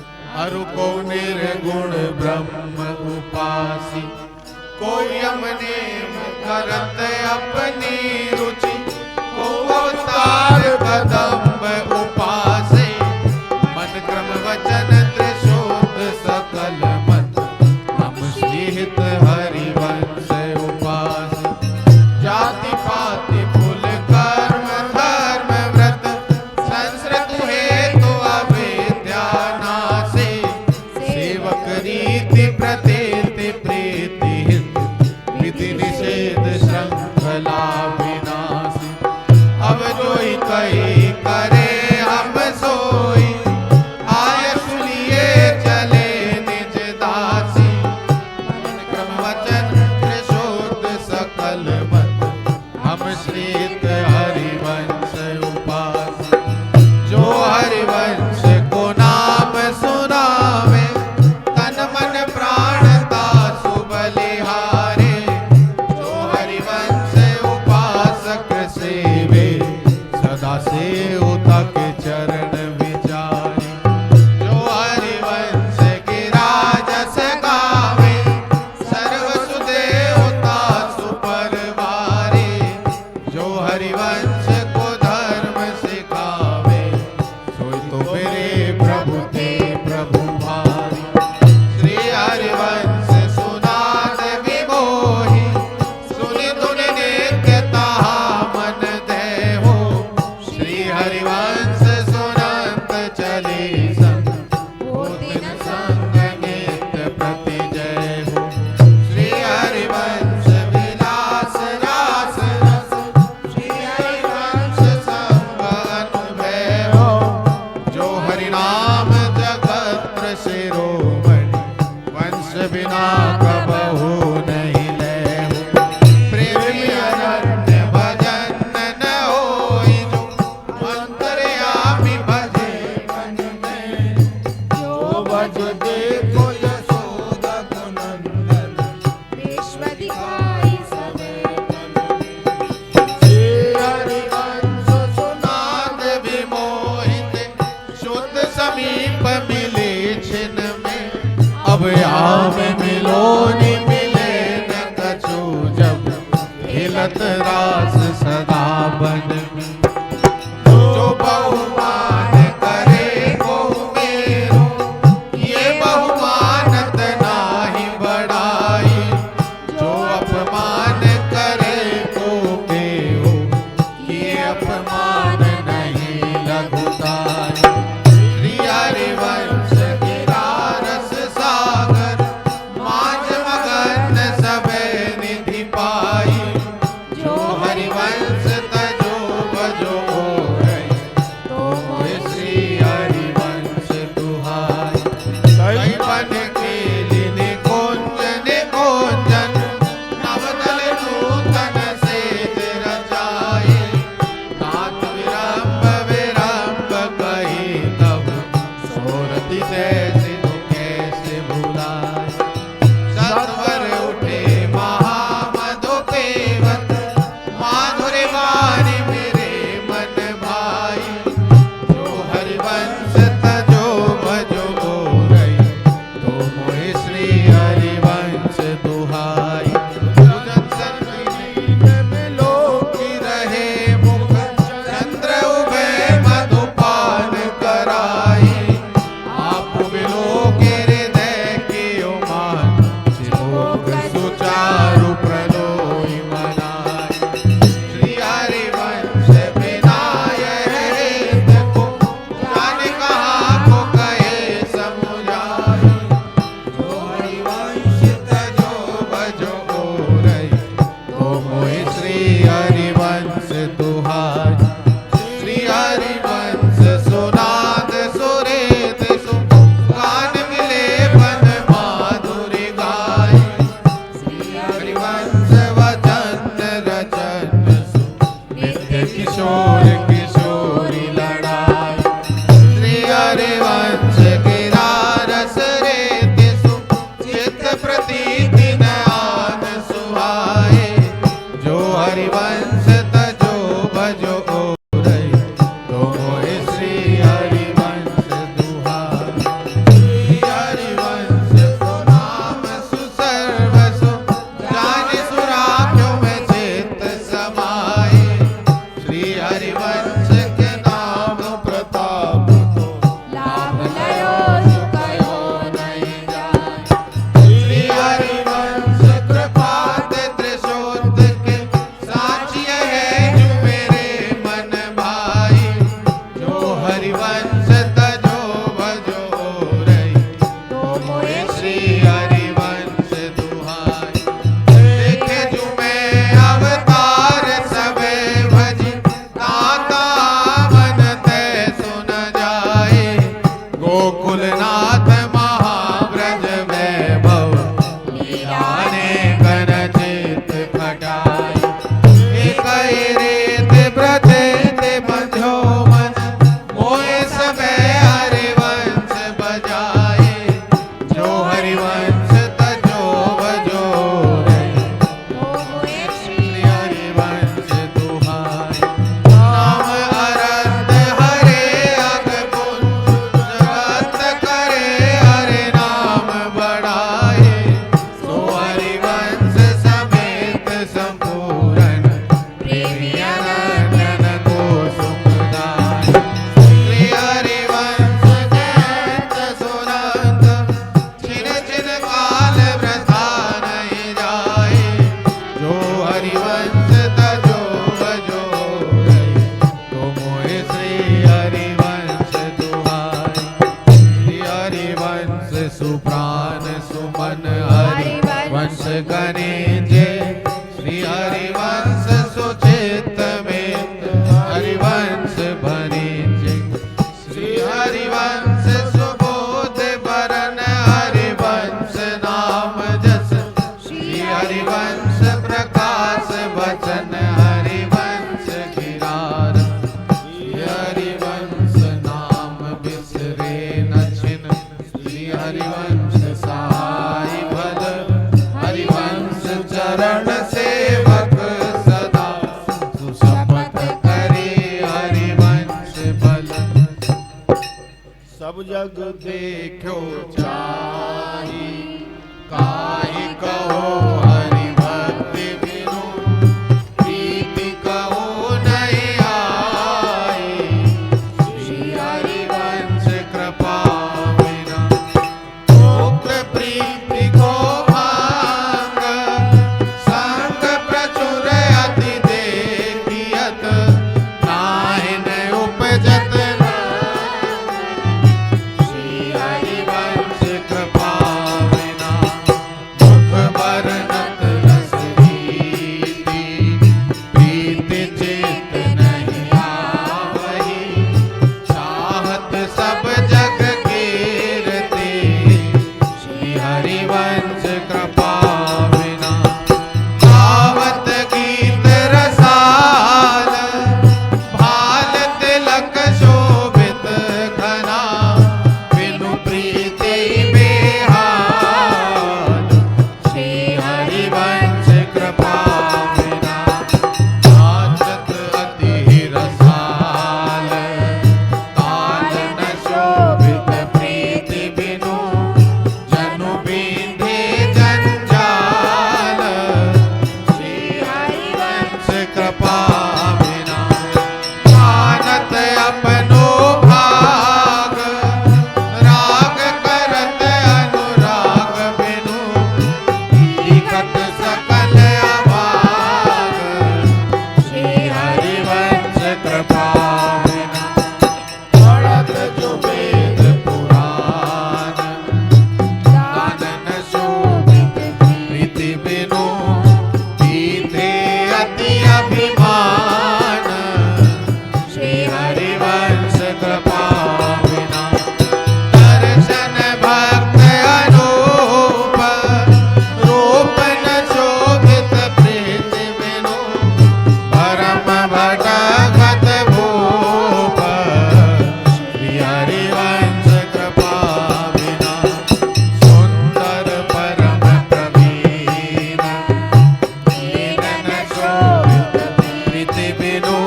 अरु को निर्गुण ब्रह्म उपासी को यम नेम करत अपनी रुचि को अवतार कदम्ब उपासे मन क्रम वचन त्रिशोध सकल मत हम श्रीहित हरिवंश उपास जाति पाति कुल कर्म धर्म व्रत संस्कृत हेतु अविद्या नासे सेवक रीति प्रतीति प्रीति हित विधि निषेध श्रृंखला विनाशी अब जोई कही करे हम सोई आय सुनिए चले निज दासी मन क्रम वचन त्रिशोध सकल मत हम श्रीत हरिवंश उपास जो हरिवंश को नाम सुनावे तन मन प्राणता सुबलिहारे जो हरिवंश उपासक सेवे सदा से उतक चरण विचारी जो हरिवंश गिराजस गावे सर्व सुदेवता सुपरवारे जो हरिवंश को धर्म सिखावे सोई तो मेरे प्रभु ते प्रभु भारी श्री हरिवंश सुनाद विमोही सुनि धुनि नित्य ताहा मन दे हो श्री हरिवंश सोनी मिले न कछु जब हिलत रास सदा बन में। जो बहुमान करे को मेरो ये बहुमानत नाही बढ़ाई। जो अपमान करे को केहू ये अपमान नहीं लघुताई। श्री हरिवंश गिरा रस सागर माज मगन सबे निधि पाई। जो हरिवंश तजो बजो रही तो श्री हरिवंश दुहाई। कई बन के लिन कुंजन नवदल नूतन से रचाए। नाथ विरम्भ विरम्भ कही तब सोरति जैसे कैसे भुलाए। सत्वर उठे महामधुपेवत माधुर्य वाणी मेरे मन भाई। जो हरिवंश तजो भजो रही तो मोहि श्री हरिवंश दुहाई। लोकी रहे मुख चंद्र उभय मधुपान कराई। आप बिलो के हृदय के मान चिलोक सुचारु प्रलोई मनाई। श्री हरिवंश विनाय हृद को जान कहा को कहे समुझाई। जो हरिवंश तजो भजो रही तो मोहि श्री हरिवंश दुहाई। श्री हरिवंश सुनाद सुरेद सुगान मिले बन माधुरी गाई। श्री हरिवंश वचन रचन नित्य किशोर किशोरी लड़ाई। श्री हरिवंश गिरा रस रेत चित्त प्रतीति न आन सुहाए। जो हरिवंश तजो भजो रही तो मोहि श्री हरिवंश दुहाई। श्री हरिवंश सुनाम सुसर्वसु जानि सुराख्यों में चित्त समाए। श्री हरिवंश के नाम प्रताप को लाभ लयो कयो नहीं जाए। श्री हरिवंश कृपात त्रिशोत के साक्षी है जो मेरे मन भाई। जो हरिवंश तजो भजो रही तो मोहि श्री हरिवंश दुहाई। देखे जो मैं अवतार सबे भजी ताता मन ते सुन जाए। गोकुलनाथ महाव्रज वैभव लीला ने कर चित खटाई। एक रेत ब्रजेत बंधो मन मोहे सबे हरिवंश बजाए। जो हरिवंश तजो भजो रही तो मोहि श्री हरिवंश दुहाई। नाम अरंत हरे अगपुंज जगत करे हरे नाम बढ़ाए। सो हरिवंश समेत संपूर्ण प्रेमी अनंत को सुखदाई। श्री हरिवंश जयंत सुनंद छिन छिन काल वृथा नहीं जाए। जो हरिवंश तजो भजो रही तो मोहि श्री हरिवंश दुहाई। श्री हरिवंश सुप्राण सुमन हरिवंश गणेजे। श्री हरिवंश सुचित में हरिवंश भरीजे। श्री हरिवंश सुबोध बरन हरिवंश नाम जस। श्री हरिवंश प्रकाश वचन हरिवंश गिरार। श्री हरिवंश नाम बिसरे न छिन। श्री हरिवंश सहाय भल हरिवंश चरण सेवक सदा सुशपथ करे हरिवंश बल। सब जग देखो चाही काहि कहो हरि भक्ति बिनु प्रीति कहो नहीं आई श्री हरिवंश कृपा बिना उग्र प्रीति को भांग संग प्रचुर अति देखियत नाहिन उपजत श्री हरिवंश कृपा बिना मुख बरनत रस रीति प्रीति चित नहीं आवही चाहत सब जग कीरति श्री हरिवंश कृपा बिना गावत गीत रसाल भाल तिलक शोभित घना बिनु प्रीति बेहाल श्री हरिवंश कृपा बिना नाचत अति रसाल ताल न शोभित प्रीति बिनु जनु बींधे जंजाल श्री हरिवंश कृपा बिना मानत अपनो भाग राग करत अनुराग बिनु लिखत सकल अभाग श्री हरिवंश कृपा बिना पढ़त जो वेद पुराण दान न शोभित प्रीति बिनु पीते अति अभिमान श्री हरिवंश कृपा बिना दर्शन भक्त अनूप रूप न शोभित प्रीति बिनु परम भटकत भूप श्री हरिवंश कृपा बिना सुंदर परम प्रवीण दीन न शोभित प्रीति बिनु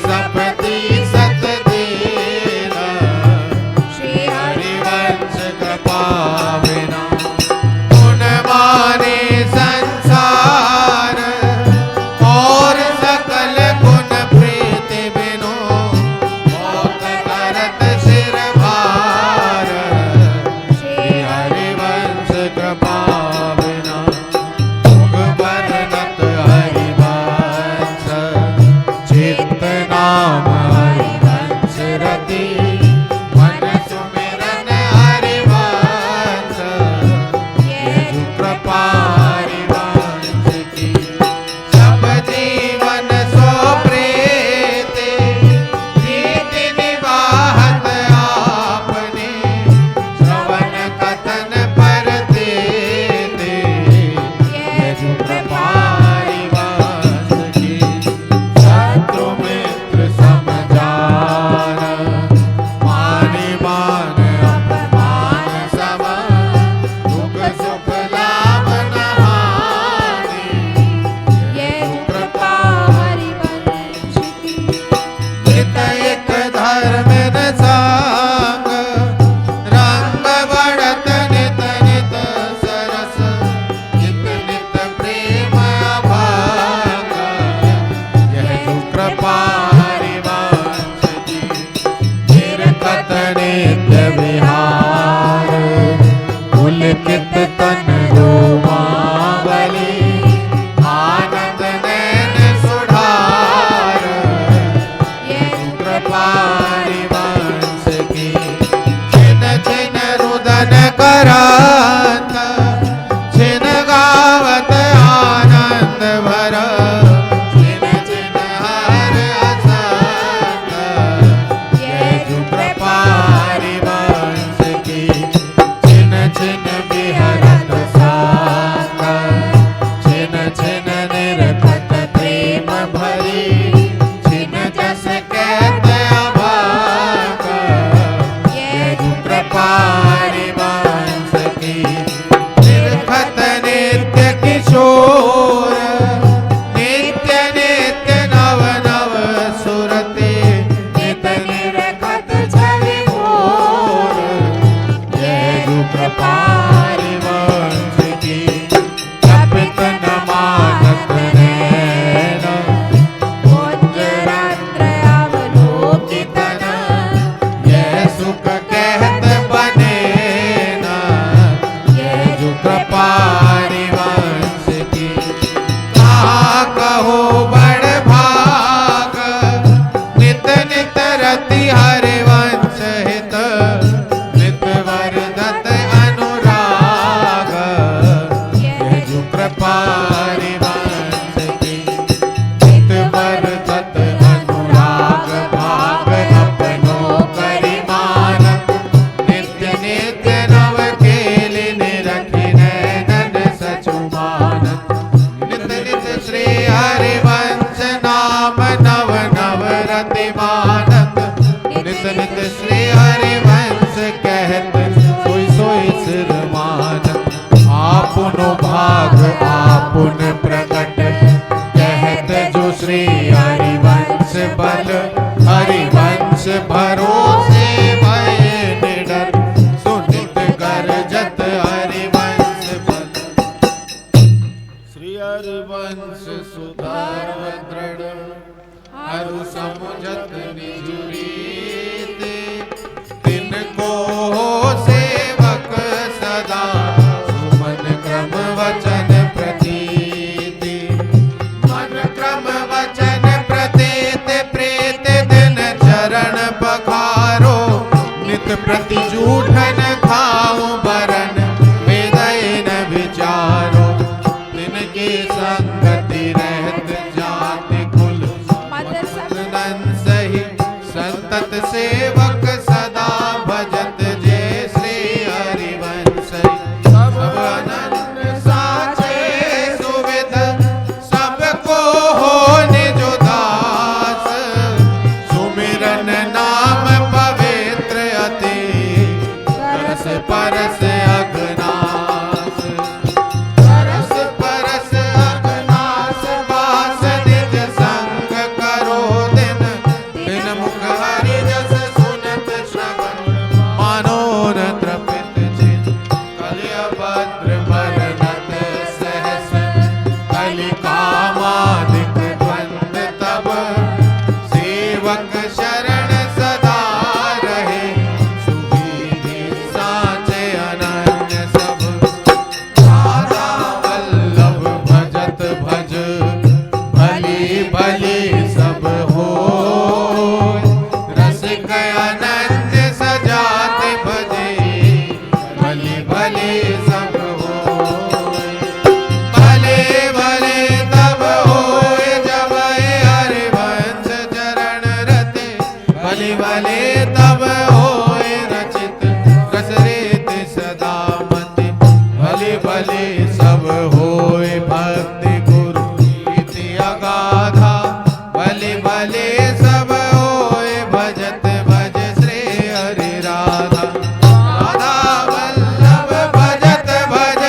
सपति सत दीन श्री हरिवंश कृपा बिना गुण माने संसार और सकल गुण प्रीति बिनु मौत करत सिर भार श्री हरिवंश कृपा बिना मुख बरनत हरिवंश चित्त नाम हरिवंश रति मन सुमिरन हरिवंश यजु कृपा हरिवंश की सब जीवन सो प्रीति प्रीति निवाहत आपने श्रवण कथन पर देते यजु कृपा हरिवंश की शत्रु मित्र समझान मानि मान अपमान सम दुख सुख लाभ न हानि ये कृपा हरिवंश की नित एक धर्म न सांग रंग बढ़त नित नित सरस नित नित प्रेम अभाग यह जो कृपा हरिवंश की निरखत नित्य विहार पुलकित तन रोमावली आनंद नैन सुधार ये कृपा हरिवंश की छिन छिन रुदन करात छिन गावत आनंद भर छिन छिन हर असंग ये कृपा हरिवंश की छिन छिन विहरत साथ छिन छिन निरखत प्रेम भरी छिन जस कहत अभाग ये कृपा हरिवंश की रति हरिवंश हित नित वर्धत अनुराग यह जो कृपा हरिवंश की नित वर्धत अनुराग भाग अपनो करिमान नित्य नित्य नव केलि निरखि नैनन सचुमान नित नित श्री हरिवंश नाम नव नव रति मानत नित नित श्री हरिवंश कहत सोई सोई सिर मानत आपुनो भाग आपुन प्रकट कहत जो श्री हरिवंश बल हरिवंश भरोसे भय निडर सुनित गर्जत हरिवंश बल श्री हरिवंश सुधर्म दृढ़ हरु समुझत निजुरीते तिनको सेवक सदा सुमन क्रम वचन प्रतीति मन क्रम वचन प्रतीत प्रेत दिन चरण पखारो नित प्रति जूठन खाऊं बरन वेदय न विचारो तिनके संगति रहत जाति कुल मद सब नंदन सही संतत सेवक सदा भजत जय श्री हरिवंश सब अनंत साचे सुविध सबको हो निज दास सुमिरन नाम पवित्र अति रस परस अगनास परस परस अगनास वास निज संग करो दिन दिन मुख हरि जस सुनत श्रवण मानो न त्रपित चित कलिय भद्र बरनत सहस कलि कामादिक द्वंद तब सेवक शरण सदा रहे सुविधि साचे अनन्य सब राधा वल्लभ भजत भज भली भली सब हो रसिक अनन्य सजात भजे भली भली सब हो भले भले तब होए जब हरिवंश चरण रते भले भले तब होए रचित कसरेत सदा मति भले भले सब होए भक्ति गुरु इति अगाधा भले भले सब होए भजत भज श्री हरि राधा राधा वल्लभ भजत भज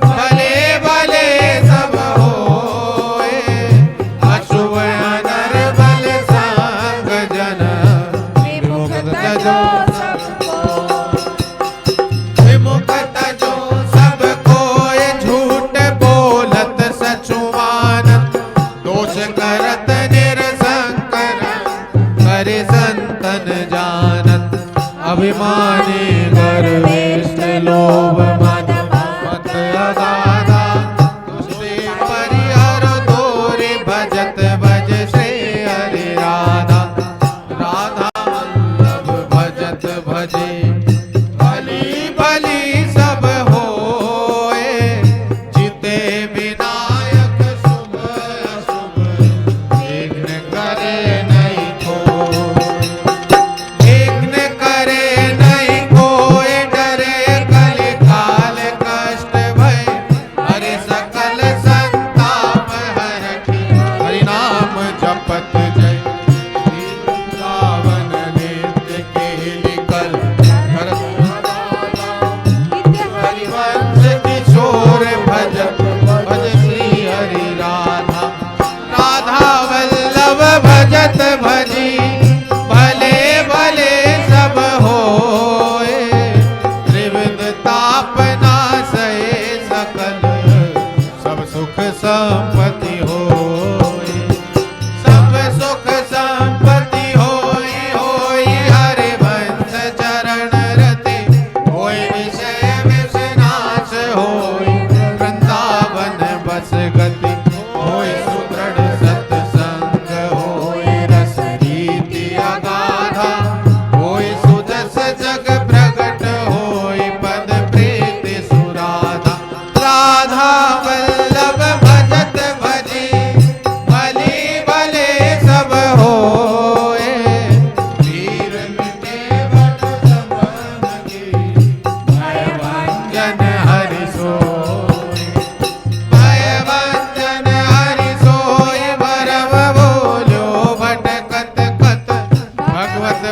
भले भले सब होए अशुभ अनर बल संग जन विमुख तजो सबको विमुख तजो सब कोय झूठ बोलत सचुमान दोष करत निरसंकर करे संतन जानत अभिमानी गर्विष्ठ लोभ मद मत अगाधा तुझे परिहर तोरे भजत भज श्री हरि राधा राधा वल्लभ भजत भजे भली भली सब होए जिते विनायक शुभ अशुभ विघ्न करे नहीं को विघ्न करे नहीं कोई डरे कलिका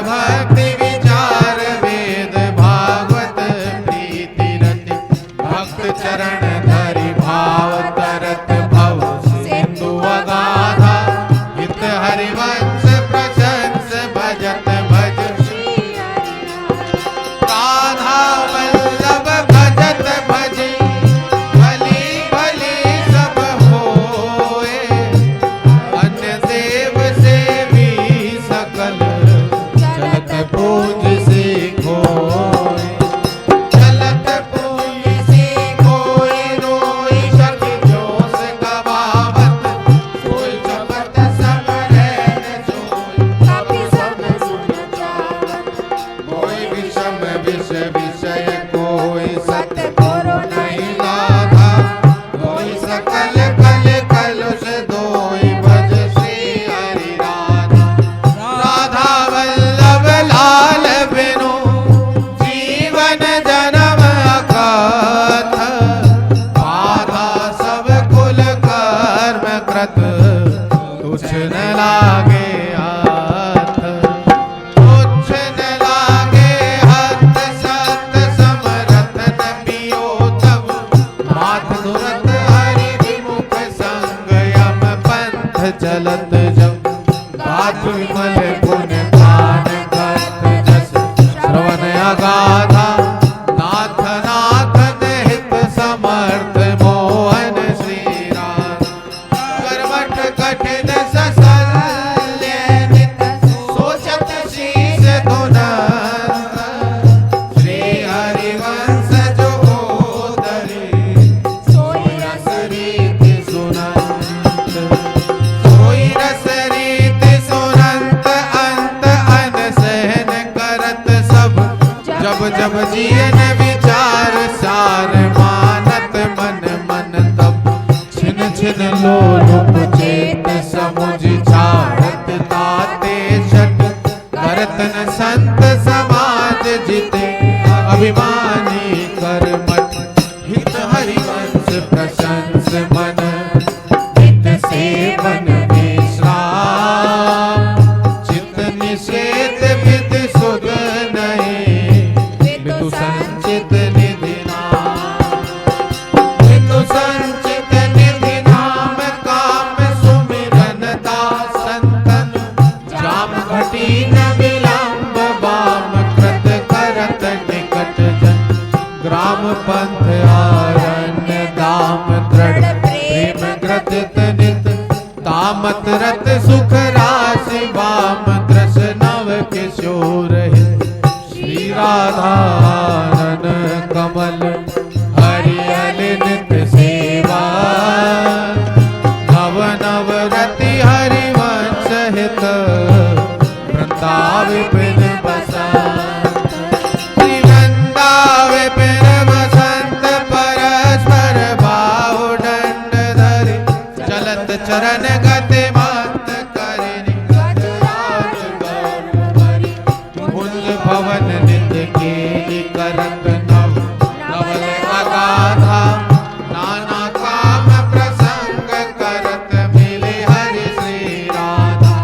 भक्ति विचार वेद भागवत प्रीति रति भक्त चरण धरि भाव तरत भव सिंधु अगाधा हित हरिवंश प्रशंस भजत भज राधा वल्लभ भजत भजे भली भली सब होए अन्य देव से भी सकल चलत पूज से खोए चलत पूज से खोए रोई सखी जोश गवावत सोई जगत सब रहन सोई काफी सब सुन जावन कोई विषम विष विषय कोई सत सतगुरु नहीं लाधा कोई सकल कल कलुष दोई भज श्री हरि राधा राधा वल्लभ लाल बिनु जीवन जन्म अकथ बाधा सब कुल कर्म कृत तुझ न लागे हाथ तुझ न लागे हाथ सत समरथ न पियो तब माथ दुरत हरि विमुख संग यम पंथ चलत जब बात विमल गुण गान गत जस श्रवण अगाधा नाथ नाथ हित समर्थ मोहन श्री राम कर्मठ कठिन ससल्य नित सोचत शीस धुनंत श्री हरिवंश जो धरे सोई रस रीति सुनंत सोई रस रीति सुनंत अंत अनसहन करत सब जब जब जियन विचार सार मानत मन मन तब छिन छिन लोलुप चेत समुझ छाड़त ताते छट करत न संत समाज जिते अभिमानी कर्मठ हित हरिवंश प्रशंस मन हित सेवन विश्राम चित्त निषेध विद सुध नहीं विदु संचित निधि नाम विदु संचित निधि नाम काम सुमिरन दासंतन जाम घटी न विलंब बाम कृत करत निकट जन ग्राम पंथ आरण्य दाम दृढ़ प्रेम ग्रथित नित तामत रत सुख राशि वाम द्रस नव किशोर हित श्री राधानन कमल हरियल नित सेवा नव नव रति हरिवंश हित वृंदाव पिन बसंत श्री वृंदाव पिन बसंत परस्पर भाव दंड धरि चलत चरण गति मत करिनि गजराज गौर हरि कुंज भवन नित्य केलि करत नव नवल अगाधा नाना काम प्रसंग करत मिले हरि श्री राधा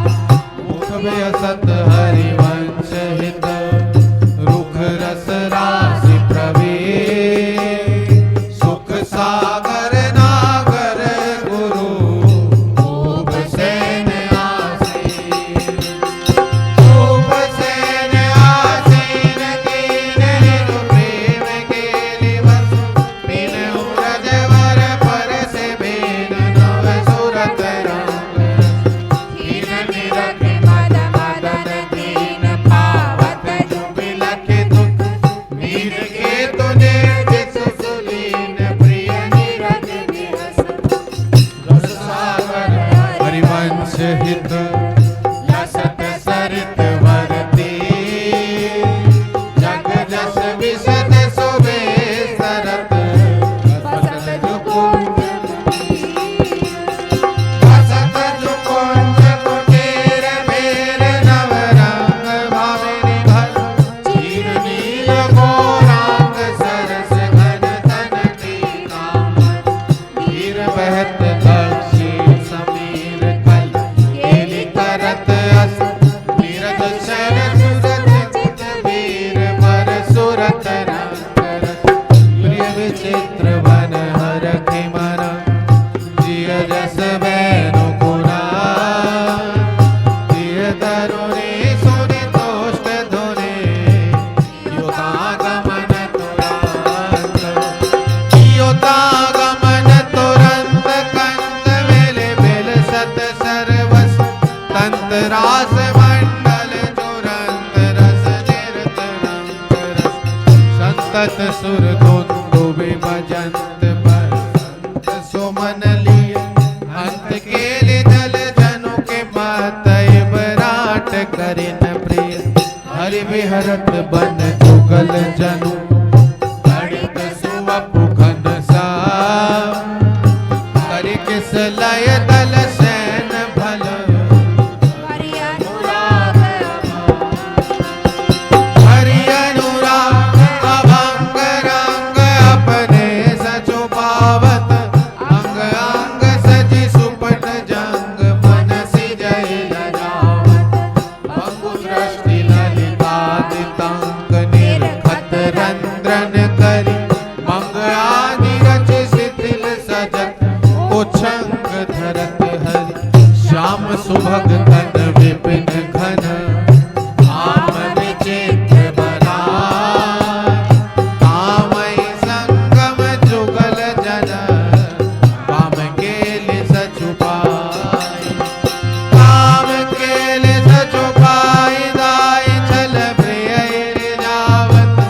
मुख व्यसत हरिवंश हित रुख रस राशि प्रवेश सुख सागर नागर गुरु खूब सैन आसीन खूब सैन आसीन कीन हिरु प्रेम केलि वस बिन उरज वर परस बेन नव सुरत रंग कीन निरख मद मदन दीन सुर दुंदुभि बजंत बसंत सुमन लिए अंत केले जल जनु के मातय विराट करिन प्रिय हरि विहरत बन जुगल जनु अड़ित सुवपु घन सा हरि किस लय दल सैन भल हरि अनुराग हरि अनुराग अभंग रंग अपने सचो पावत अंग अंग सजी सुपट जंग मनसि जय लजावत अंगु दृष्टि ललितादितांग निर्खत रंद्रन करि मंग आदि रच शिथिल सजत उछंग धरत हरि श्याम सुभग तन विपिन घन आम विचित्र बरार तामय संगम जुगल जन काम केले सचुपाई काम केले सचुपाई दाय छल प्रिय जावत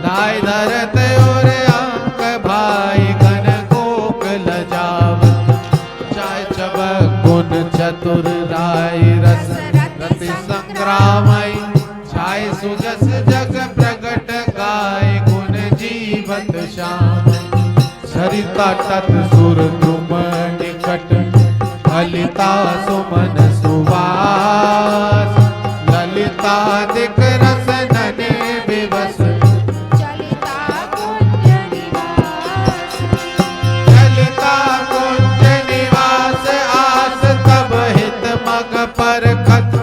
दाय धरत और अंक भाई घन कोक लजावत चाय चबक गुण चतुर राय रस रति संग्रामय छाय सुजस जग प्रगट गाय गुण जीवत श्याम सरिता तत् सुर तुम निकट ललिता सुमन सुवास ललिता दिक रस नने विवस चलिता कुंज निवास ललिता कुंज निवास आस तब हित मग पर खत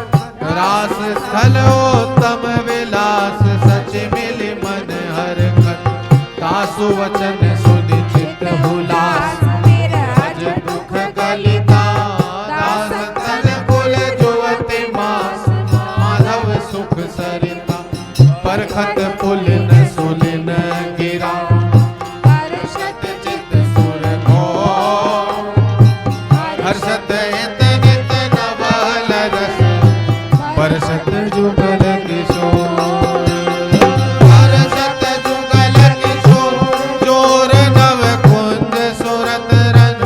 रास स्थल उत्तम विलास सच मिल मन हर खत तासु वचन सुनि चित हुलास अज दुख गलिता दास तन कुल जुवति मास माधव सुख सरिता परखत पुल न सुलिन गिरा हर्षत चित सुर को हर्षत हित नित नवल रस परसत जुगल किशोर परसत जुगल किशोर जोर नव कुंज सुरत रन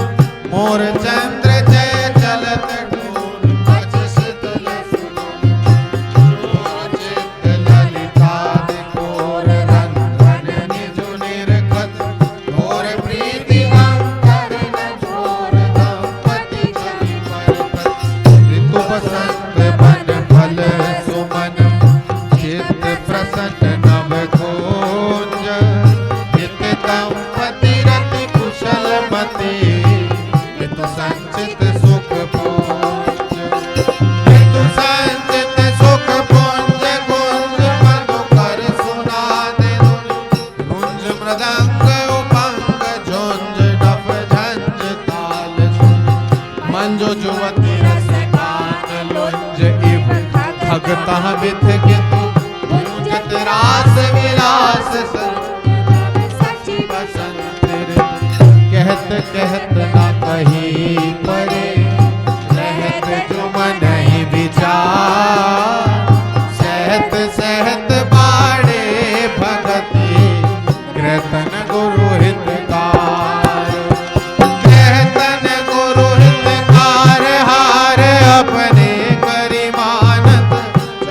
मोर चंद्र जय चलत डोर बचस तल सुन चित ललिता दिकोर रन रन निज निरखत घोर प्रीति अंतर न जोर दंपति चली परपत ऋतु बसंत बन फल सुमन चित्त प्रसन्न नव कुंज हित दंपति रति कुशल मति ऋतु संचित सुख पुंज ऋतु संचित सुख पुंज गुंज मधुकर सुनादे धुन गुंज मृदंग उपंग झुंझ डफ झंझ ताल सुन मंजो जुवति रस गान लुंज इव खगतः विथ कितु गुंजत रास विलास सचि बसंत ऋतु कहत कहत ना कही परे रहत जो मन ही विचार सहत सहत बाड़े भगति कीर्तन गुरु हितकार कीर्तन गुरु हितकार हार अपने करि मानत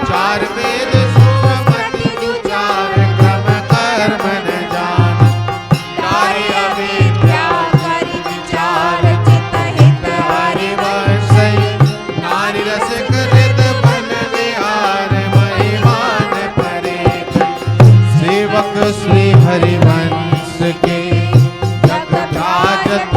चार वेद सुमति जुचार क्रम कर्म न जानत नारी अविद्या करि विचार चित हित हरि वर्षै नारी रसिक हृद बन विहार महिमान परे सेवक श्री हरिवंश के जग राजत